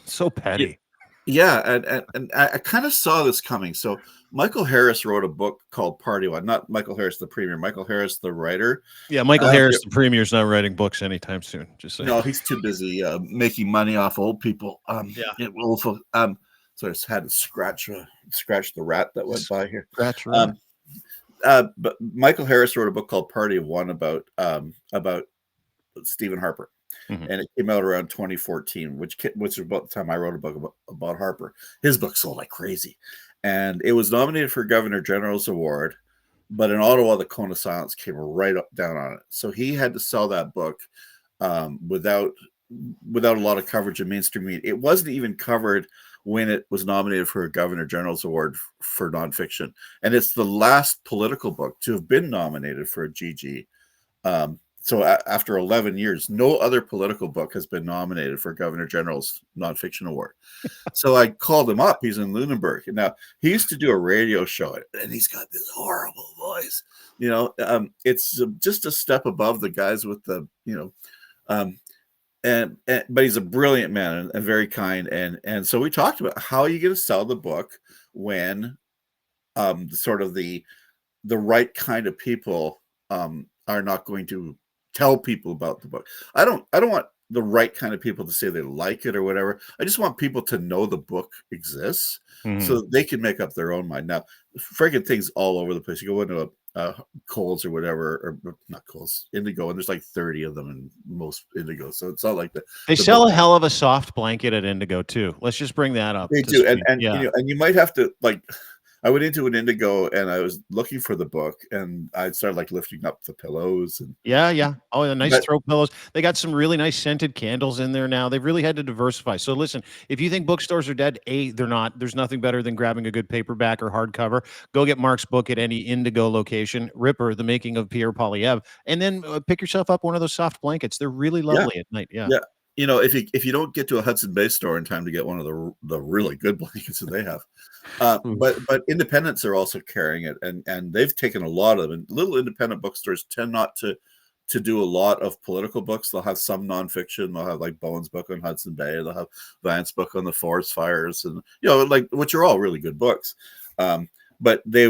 so petty. Yeah, and I kind of saw this coming. So Michael Harris wrote a book called Party One. Not Michael Harris, the premier. Michael Harris, the writer. Yeah, Michael Harris, the premier's not writing books anytime soon. Just saying. No, he's too busy making money off old people. Yeah. So I just had to scratch the rat that went by here. Scratch rat. But Michael Harris wrote a book called Party of One about Stephen Harper. And it came out around 2014, which was about the time I wrote a book about Harper. His book sold like crazy, and it was nominated for Governor General's Award, but in Ottawa, the cone of silence came right down on it. So he had to sell that book without a lot of coverage in mainstream media. It wasn't even covered when it was nominated for a Governor General's Award for nonfiction, and it's the last political book to have been nominated for a GG. So after 11 years, no other political book has been nominated for Governor General's nonfiction award. So I called him up. He's in Lunenburg. And now he used to do a radio show, and he's got this horrible voice. It's just a step above the guys with the, but he's a brilliant man and very kind. And so we talked about how are you going to sell the book when sort of the right kind of people are not going to tell people about the book. I don't want the right kind of people to say they like it or whatever. I just want people to know the book exists so they can make up their own mind. Now, friggin' things all over the place. You go into a Kohl's or whatever, or not Kohl's, Indigo, and there's like 30 of them in most Indigo. So it's not like they sell a hell of a soft blanket at Indigo too. Let's just bring that up. They do, and you might have to like. I went into an Indigo and I was looking for the book, and I started like lifting up the pillows and yeah. Oh, the nice throw pillows. They got some really nice scented candles in there now. They've really had to diversify. So listen, if you think bookstores are dead, they're not. There's nothing better than grabbing a good paperback or hardcover. Go get Mark's book at any Indigo location. Ripper, The Making of Pierre Poilievre, and then pick yourself up one of those soft blankets. They're really lovely at night. Yeah. If you don't get to a Hudson Bay store in time to get one of the really good blankets that they have, but independents are also carrying it, and they've taken a lot of them. And little independent bookstores tend not to do a lot of political books. They'll have some nonfiction. They'll have like Bowen's book on Hudson Bay. They'll have Vance's book on the forest fires, and which are all really good books. But they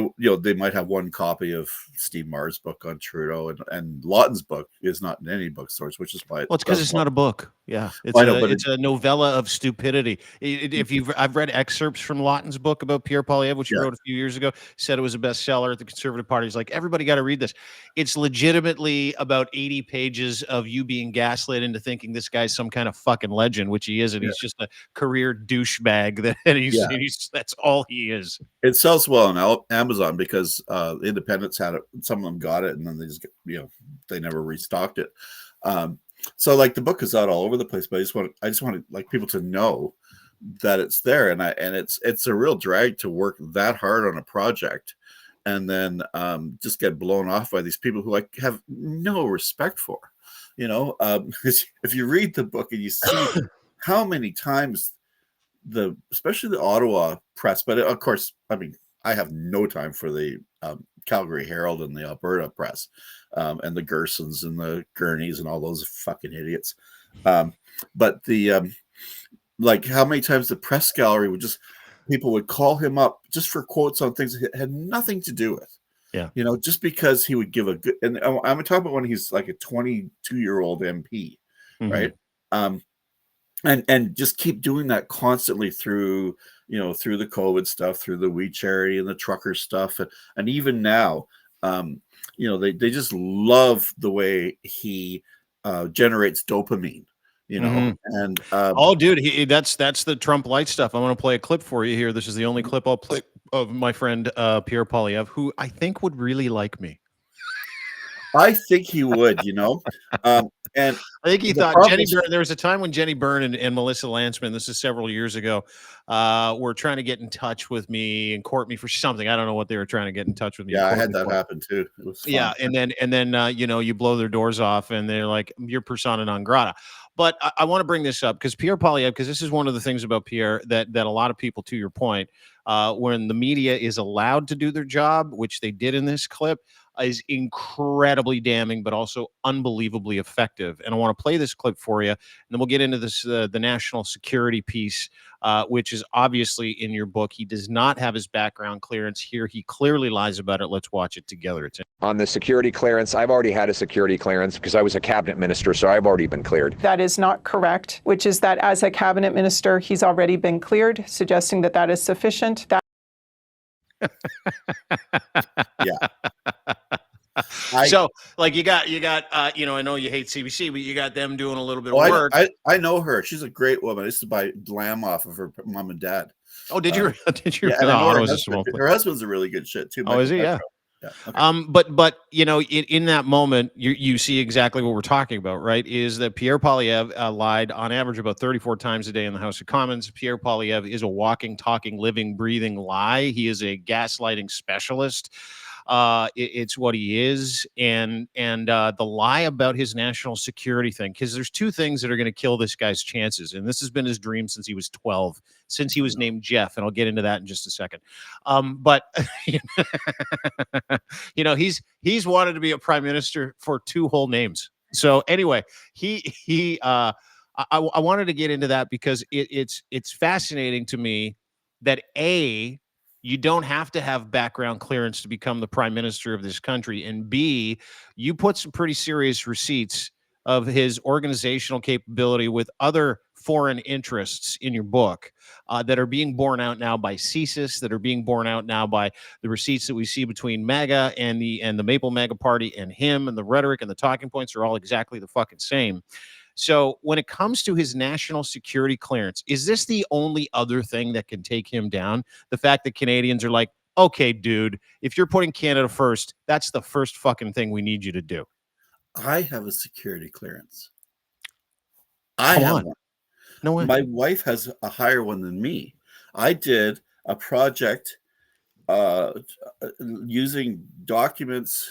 might have one copy of Steve Marr's book on Trudeau, and Lawton's book is not in any bookstores, which is why. Well, it's because it's not a book. Yeah, it's a novella of stupidity. I've read excerpts from Lawton's book about Pierre Poilievre, which he wrote a few years ago. Said it was a bestseller at the Conservative Party. He's like, everybody got to read this. It's legitimately about 80 pages of you being gaslit into thinking this guy's some kind of fucking legend, which he isn't. He's just a career douchebag. That's all he is. It sells well on Amazon because independents had it. Some of them got it, and then they just they never restocked it. So like the book is out all over the place, but I just want like people to know that it's there, and it's a real drag to work that hard on a project and then just get blown off by these people who I have no respect for. If you read the book and you see how many times especially the Ottawa press, but of course, I mean, I have no time for the Calgary Herald and the Alberta press, and the Gersons and the Gurneys and all those fucking idiots. But the like how many times the press gallery people would call him up just for quotes on things that had nothing to do with. Yeah. You know, just because he would give a good, and I'm talking about when he's like a 22-year-old MP, right? And just keep doing that constantly through, through the COVID stuff, through the We Charity and the trucker stuff, and even now, they just love the way he generates dopamine, and oh, dude, that's the Trump light stuff. I want to play a clip for you here. This is the only clip I'll play of my friend Pierre Poilievre, who I think would really like me. I think he would, and I think he the thought problem Jenny is, Byrne. There was a time when Jenny Byrne and Melissa Lantsman, this is several years ago, were trying to get in touch with me and court me for something. I don't know what they were trying to get in touch with me. yeah, I had that happen too. It was fun. Yeah, and then you blow their doors off, and they're like, "You're persona non grata." But I want to bring this up because Pierre Poilievre, because this is one of the things about Pierre that a lot of people, to your point, when the media is allowed to do their job, which they did in this clip, is incredibly damning, but also unbelievably effective. And I want to play this clip for you, and then we'll get into this the national security piece, which is obviously in your book. He does not have his background clearance here. He clearly lies about it. Let's watch it together. It's on the security clearance. I've already had a security clearance because I was a cabinet minister, so I've already been cleared. That is not correct, which is that as a cabinet minister, he's already been cleared, suggesting that that is sufficient. Yeah. So, like, you got, I know you hate CBC, but you got them doing a little bit of work. I know her. She's a great woman. I used to buy lamb off of her mom and dad. Oh, did you? Did you? Yeah, and I know her husband's a really good shit too. Oh, is he? Yeah. Yeah. Okay. But in that moment, you see exactly what we're talking about, right? Is that Pierre Poilievre lied on average about 34 times a day in the House of Commons. Pierre Poilievre is a walking, talking, living, breathing lie. He is a gaslighting specialist. It's what he is, and the lie about his national security thing, because there's two things that are going to kill this guy's chances, and this has been his dream since he was 12, since he was named Jeff, and I'll get into that in just a second. But he's wanted to be a prime minister for 2 whole names. So anyway, I wanted to get into that because it's fascinating to me that you don't have to have background clearance to become the prime minister of this country. And B, you put some pretty serious receipts of his organizational capability with other foreign interests in your book that are being borne out now by CSIS, that are being borne out now by the receipts that we see between MAGA and the Maple MAGA party and him, and the rhetoric and the talking points are all exactly the fucking same. So when it comes to his national security clearance, is this the only other thing that can take him down? The fact that Canadians are like, okay, dude, if you're putting Canada first, that's the first fucking thing we need you to do. I have a security clearance. I have one. No way. My wife has a higher one than me. I did a project using documents.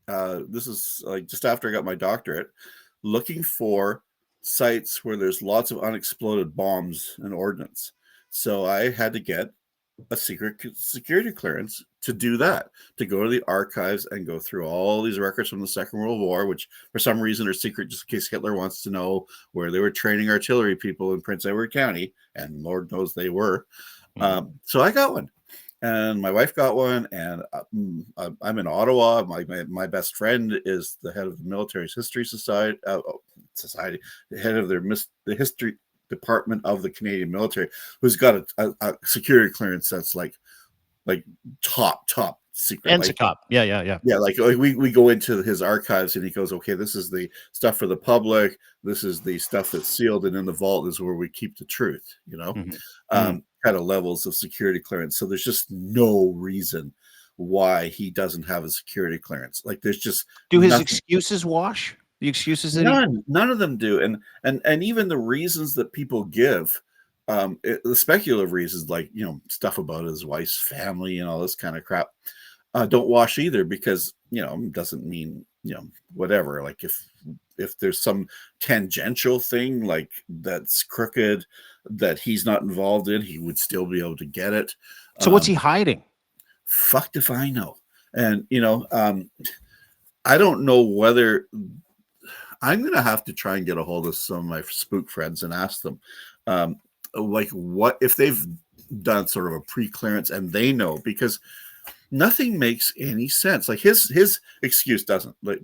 This is like just after I got my doctorate, looking for sites where there's lots of unexploded bombs and ordnance. So I had to get a secret security clearance to do that, to go to the archives and go through all these records from the Second World War, which for some reason are secret just in case Hitler wants to know where they were training artillery people in Prince Edward County, and Lord knows they were. So I got one, and my wife got one, and I'm in Ottawa. My best friend is the head of the Military History Society, the head of the history department of the Canadian military, who's got a security clearance that's like top secret. NSICOP. Yeah. Like we go into his archives and he goes, okay, this is the stuff for the public. This is the stuff that's sealed, and in the vault is where we keep the truth, kind of levels of security clearance. So there's just no reason why he doesn't have a security clearance. Like there's just his excuses wash? The excuses that none of them do, and even the reasons that people give, the speculative reasons, like stuff about his wife's family and all this kind of crap, don't wash either, because doesn't mean whatever. Like if there's some tangential thing like that's crooked that he's not involved in, he would still be able to get it. So what's he hiding? Fucked if I know. And I don't know whether. I'm going to have to try and get a hold of some of my spook friends and ask them, like, what if they've done sort of a pre-clearance and they know, because Nothing makes any sense. Like his excuse doesn't. Like,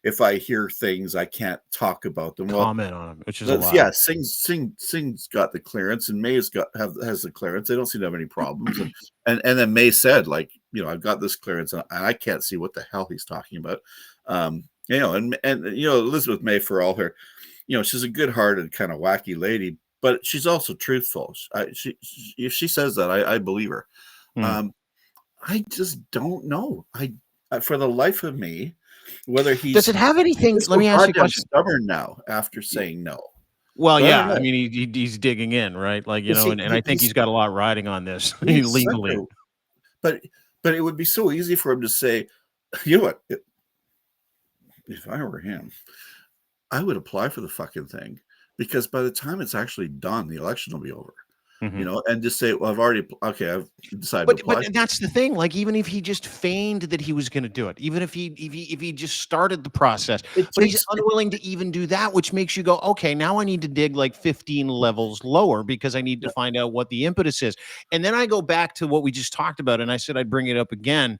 if I hear things, I can't talk about them. Well, comment on them, which is a lot. yeah, Singh's got the clearance, and May has the clearance. They don't seem to have any problems. And then May said, like, I've got this clearance, and I can't see what the hell he's talking about. And Elizabeth May, for all her, she's a good-hearted kind of wacky lady, but she's also truthful. If she says that, I believe her. I just don't know. I for the life of me, whether does it have anything? Let me ask you a question. Stubborn now after saying no. Well, yeah, I mean, he's digging in, right? Like, and I think he's got a lot riding on this legally. But it would be so easy for him to say, you know what? If I were him, I would apply for the fucking thing, because by the time it's actually done, the election will be over. And just say, well, I've decided to apply. But that's the thing. Like, even if he just feigned that he was going to do it, even if he just started the process, but he's unwilling to even do that, which makes you go, okay, now I need to dig like 15 levels lower, because I need to find out what the impetus is. And then I go back to what we just talked about, and I said I'd bring it up again.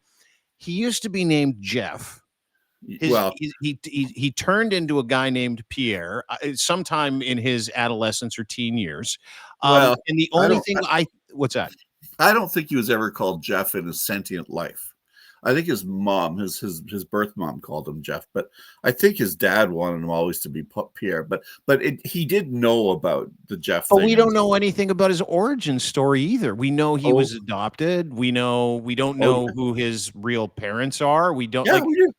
He used to be named Jeff. He turned into a guy named Pierre sometime in his adolescence or teen years. And the only thing what's that? I don't think he was ever called Jeff in his sentient life. I think his mom, his birth mom, called him Jeff, but I think his dad wanted him always to be Pierre. But he did know about the Jeff thing. But we don't know anything about his origin story either. We know he was adopted. We don't know who his real parents are. We don't. Yeah, we do.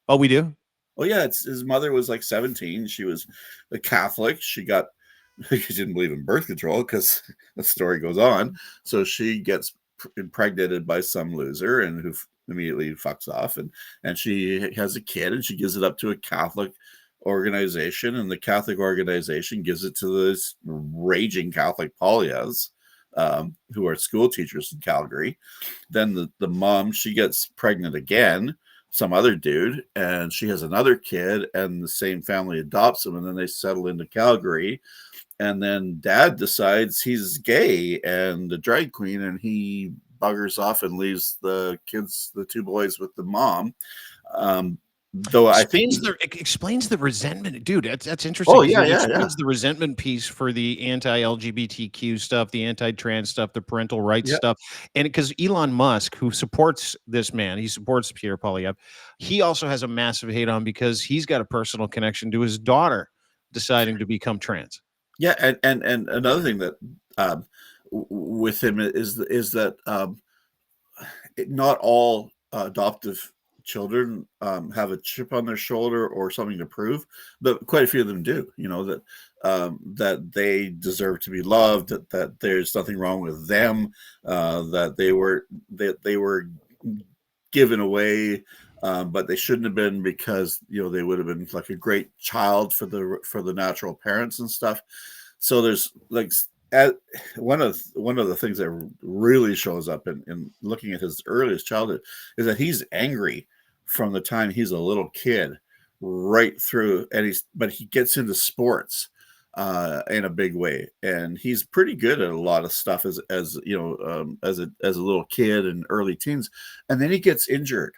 Oh, we do? Oh, yeah. His mother was like 17. She was a Catholic. She didn't believe in birth control, because the story goes on. So she gets impregnated by some loser, and who immediately fucks off. And she has a kid, and she gives it up to a Catholic organization. And the Catholic organization gives it to this raging Catholic Poilievres, who are school teachers in Calgary. Then the mom, she gets pregnant again, some other dude, and she has another kid, and the same family adopts him, and then they settle into Calgary. And then dad decides he's gay and a drag queen, and he buggers off and leaves the kids, the two boys, with the mom. Though explains the resentment, dude. That's interesting. Oh yeah, explains the resentment piece for the anti-LGBTQ stuff, the anti-trans stuff, the parental rights stuff, and because Elon Musk, who supports this man, he supports Pierre Poilievre. He also has a massive hate on, because he's got a personal connection to his daughter deciding to become trans. Yeah, and another thing that with him is that not all adoptive children have a chip on their shoulder or something to prove, but quite a few of them do. That they deserve to be loved, that there's nothing wrong with them, that they were given away, but they shouldn't have been, because they would have been like a great child for the natural parents and stuff. So there's like one of the things that really shows up in looking at his earliest childhood is that he's angry from the time he's a little kid right through, but he gets into sports in a big way, and he's pretty good at a lot of stuff as a little kid and early teens, and then he gets injured.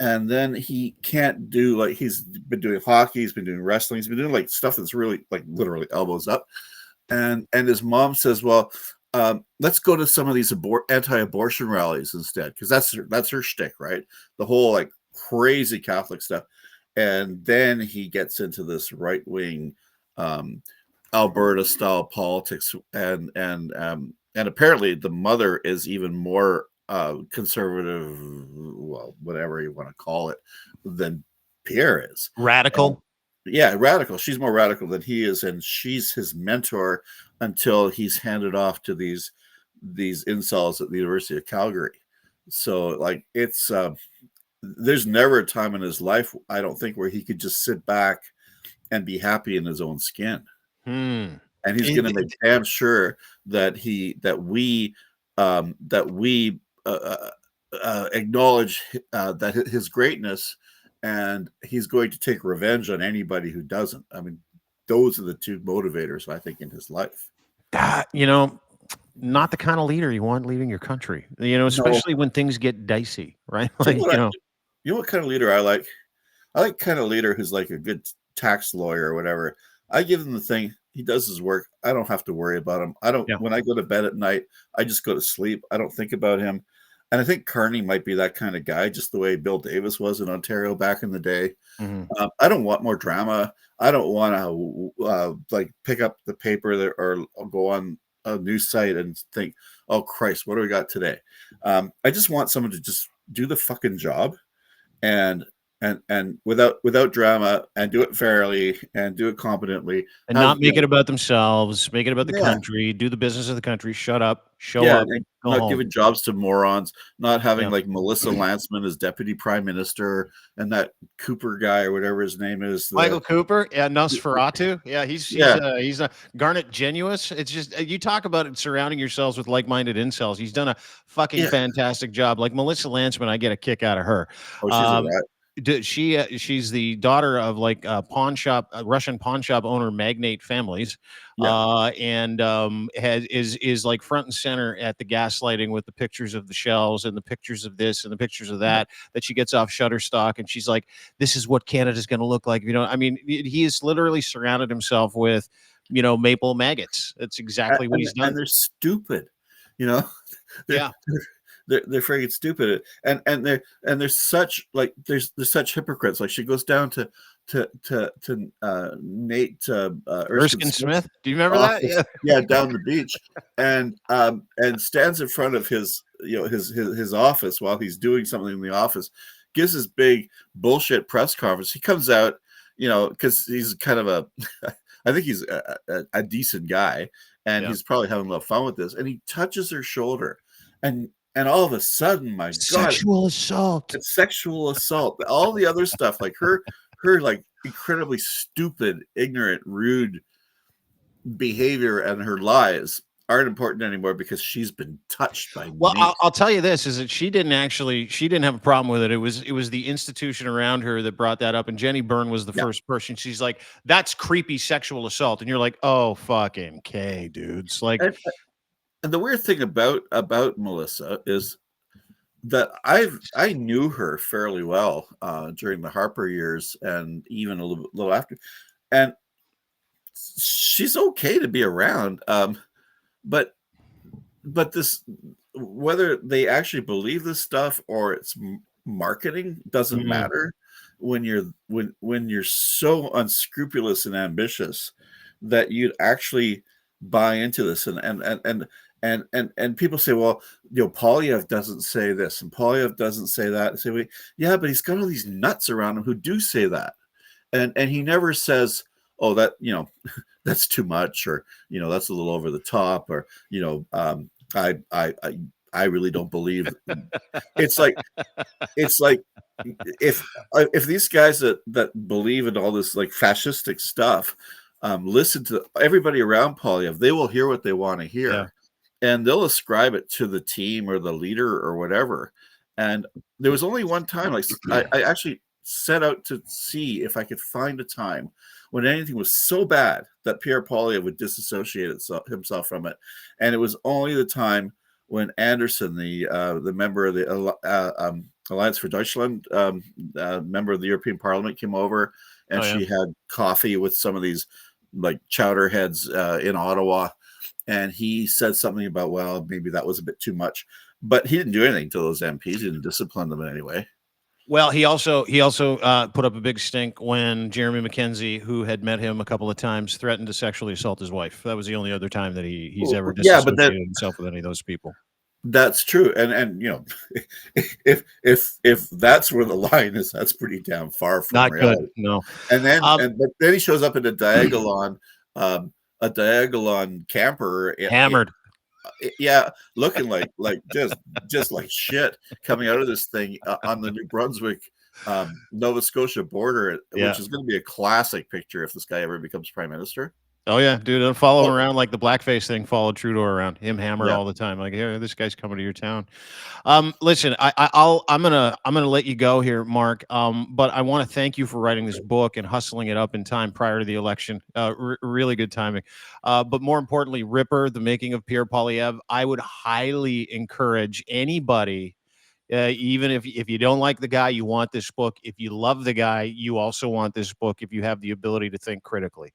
And then he can't do, like, he's been doing hockey, he's been doing wrestling, he's been doing like stuff that's really like literally elbows up. And his mom says, well, let's go to some of these anti-abortion rallies instead, because that's her shtick, right? The whole like crazy Catholic stuff. And then he gets into this right-wing Alberta style politics, and apparently the mother is even more conservative, well, whatever you want to call it, than Pierre is. Radical. Radical. She's more radical than he is, and she's his mentor until he's handed off to these incels at the University of Calgary. So like it's there's never a time in his life, I don't think, where he could just sit back and be happy in his own skin. And he's going to make damn sure that we acknowledge that his greatness, and he's going to take revenge on anybody who doesn't. I mean, those are the two motivators, I think, in his life. not the kind of leader you want leading your country. No. Especially when things get dicey, right? You know what kind of leader I like? I like kind of leader who's like a good tax lawyer or whatever. I give him the thing. He does his work. I don't have to worry about him. When I go to bed at night, I just go to sleep. I don't think about him. And I think Carney might be that kind of guy, just the way Bill Davis was in Ontario back in the day. Mm-hmm. I don't want more drama. I don't want to like pick up the paper or go on a news site and think, oh Christ, what do we got today? I just want someone to just do the fucking job and without drama, and do it fairly and do it competently, and not make it about themselves, make it about the country, do the business of the country, shut up, show up, and go not home. giving jobs to morons, not having like Melissa Lantsman as deputy prime minister, and that Cooper guy or whatever his name is, Michael Cooper, Nosferatu, he's a Garnet Genuous. It's just you talk about it, surrounding yourselves with like-minded incels. He's done a fucking fantastic job. Like Melissa Lantsman, I get a kick out of her. Oh, she's a rat. She's the daughter of like Russian pawn shop owner magnate families, and is like front and center at the gaslighting with the pictures of the shells and the pictures of this and the pictures of that she gets off Shutterstock, and she's like, this is what Canada's going to look like. I mean, he has literally surrounded himself with maple maggots. That's exactly what he's done. And they're stupid, They're freaking stupid, and they're such like there's such hypocrites. Like she goes down to Nate Erskine Smith. Do you remember that? Yeah, down the beach, and stands in front of his his office while he's doing something in the office. Gives his big bullshit press conference. He comes out, because he's kind of I think he's a decent guy, and he's probably having a little fun with this. And he touches her shoulder, and all of a sudden, my God, sexual assault. It's sexual assault. All the other stuff, like her like incredibly stupid, ignorant, rude behavior and her lies aren't important anymore because she's been touched by. Well, I'll tell you this: is that she didn't have a problem with it. It was the institution around her that brought that up. And Jenny Byrne was the first person. She's like, "That's creepy sexual assault," and you're like, "Oh, fucking K, dudes!" Like. And the weird thing about Melissa is that I knew her fairly well during the Harper years and even a little after, and she's okay to be around. But this, whether they actually believe this stuff or it's marketing doesn't matter when you're so unscrupulous and ambitious that you'd actually buy into this and people say, well, Poilievre doesn't say this and Poilievre doesn't say that. And say, well, yeah, but he's got all these nuts around him who do say that, and he never says, oh, that that's too much, or that's a little over the top, or I really don't believe. It's like if these guys that believe in all this like fascistic stuff listen to everybody around Poilievre, they will hear what they want to hear, and they'll ascribe it to the team or the leader or whatever. And there was only one time, like I actually set out to see if I could find a time when anything was so bad that Pierre Poilievre would disassociate himself from it, and it was only the time when Anderson, the member of the Alliance for Deutschland, member of the European Parliament, came over, and she had coffee with some of these like chowder heads in Ottawa, and he said something about, well, maybe that was a bit too much, but he didn't do anything to those MPs. He didn't discipline them in any way. Well, he also put up a big stink when Jeremy McKenzie, who had met him a couple of times, threatened to sexually assault his wife. That was the only other time that he's ever disassociated himself with any of those people. That's true, and if that's where the line is, that's pretty damn far from not reality. Good. No, and then but then he shows up in a Diagolon camper, hammered. Looking like just like shit coming out of this thing on the New Brunswick Nova Scotia border, which is going to be a classic picture if this guy ever becomes prime minister. Oh yeah, dude, I'll follow him around like the blackface thing followed Trudeau around. Him hammer all the time. Like, hey, this guy's coming to your town. Listen, I'm gonna let you go here, Mark. But I want to thank you for writing this book and hustling it up in time prior to the election. Really good timing. But more importantly, Ripper, the Making of Pierre Poilievre. I would highly encourage anybody. Even if you don't like the guy, you want this book. If you love the guy, you also want this book if you have the ability to think critically.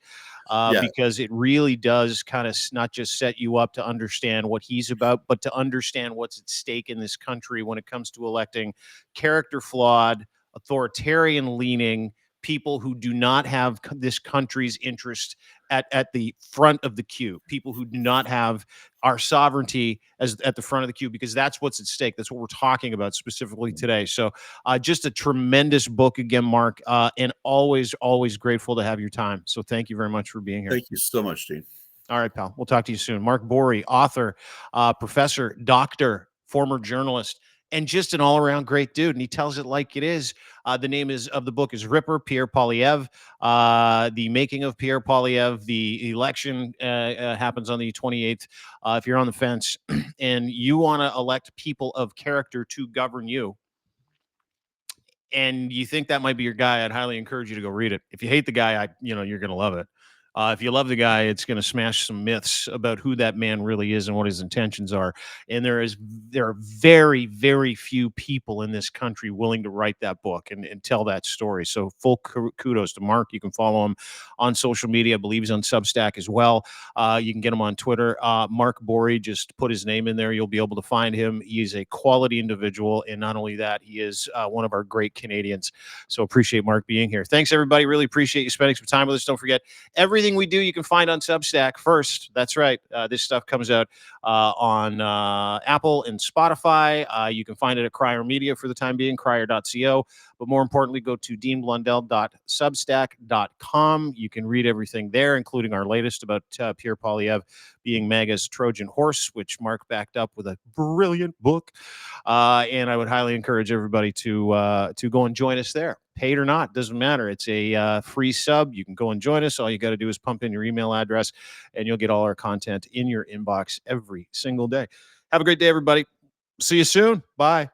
Because it really does kind of not just set you up to understand what he's about, but to understand what's at stake in this country when it comes to electing character flawed, authoritarian leaning people who do not have this country's interest at the front of the queue, people who do not have our sovereignty as at the front of the queue, because that's what's at stake. That's what we're talking about specifically today. So just a tremendous book again, Mark, and always grateful to have your time. So thank you very much for being here. Thank you so much, Dean. All right, pal. We'll talk to you soon. Mark Bourrie, author, professor, doctor, former journalist, and just an all-around great dude. And he tells it like it is. The name of the book is Ripper, Pierre Poilievre, The Making of Pierre Poilievre. The election happens on the 28th. If you're on the fence and you want to elect people of character to govern you, and you think that might be your guy, I'd highly encourage you to go read it. If you hate the guy, you're going to love it. If you love the guy, it's going to smash some myths about who that man really is and what his intentions are. And there are very, very few people in this country willing to write that book and tell that story. So full kudos to Mark. You can follow him on social media. I believe he's on Substack as well. You can get him on Twitter. Mark Bourrie, just put his name in there. You'll be able to find him. He is a quality individual. And not only that, he is one of our great Canadians. So appreciate Mark being here. Thanks, everybody. Really appreciate you spending some time with us. Don't forget, everything we do, you can find on Substack first. That's right. This stuff comes out on Apple and Spotify. You can find it at Crier Media for the time being, crier.co. But more importantly, go to deanblundell.substack.com. You can read everything there, including our latest about Pierre Poilievre being MAGA's Trojan horse, which Mark backed up with a brilliant book. And I would highly encourage everybody to go and join us there. Paid or not, doesn't matter. It's a free sub. You can go and join us. All you got to do is pump in your email address, and you'll get all our content in your inbox every single day. Have a great day, everybody. See you soon. Bye.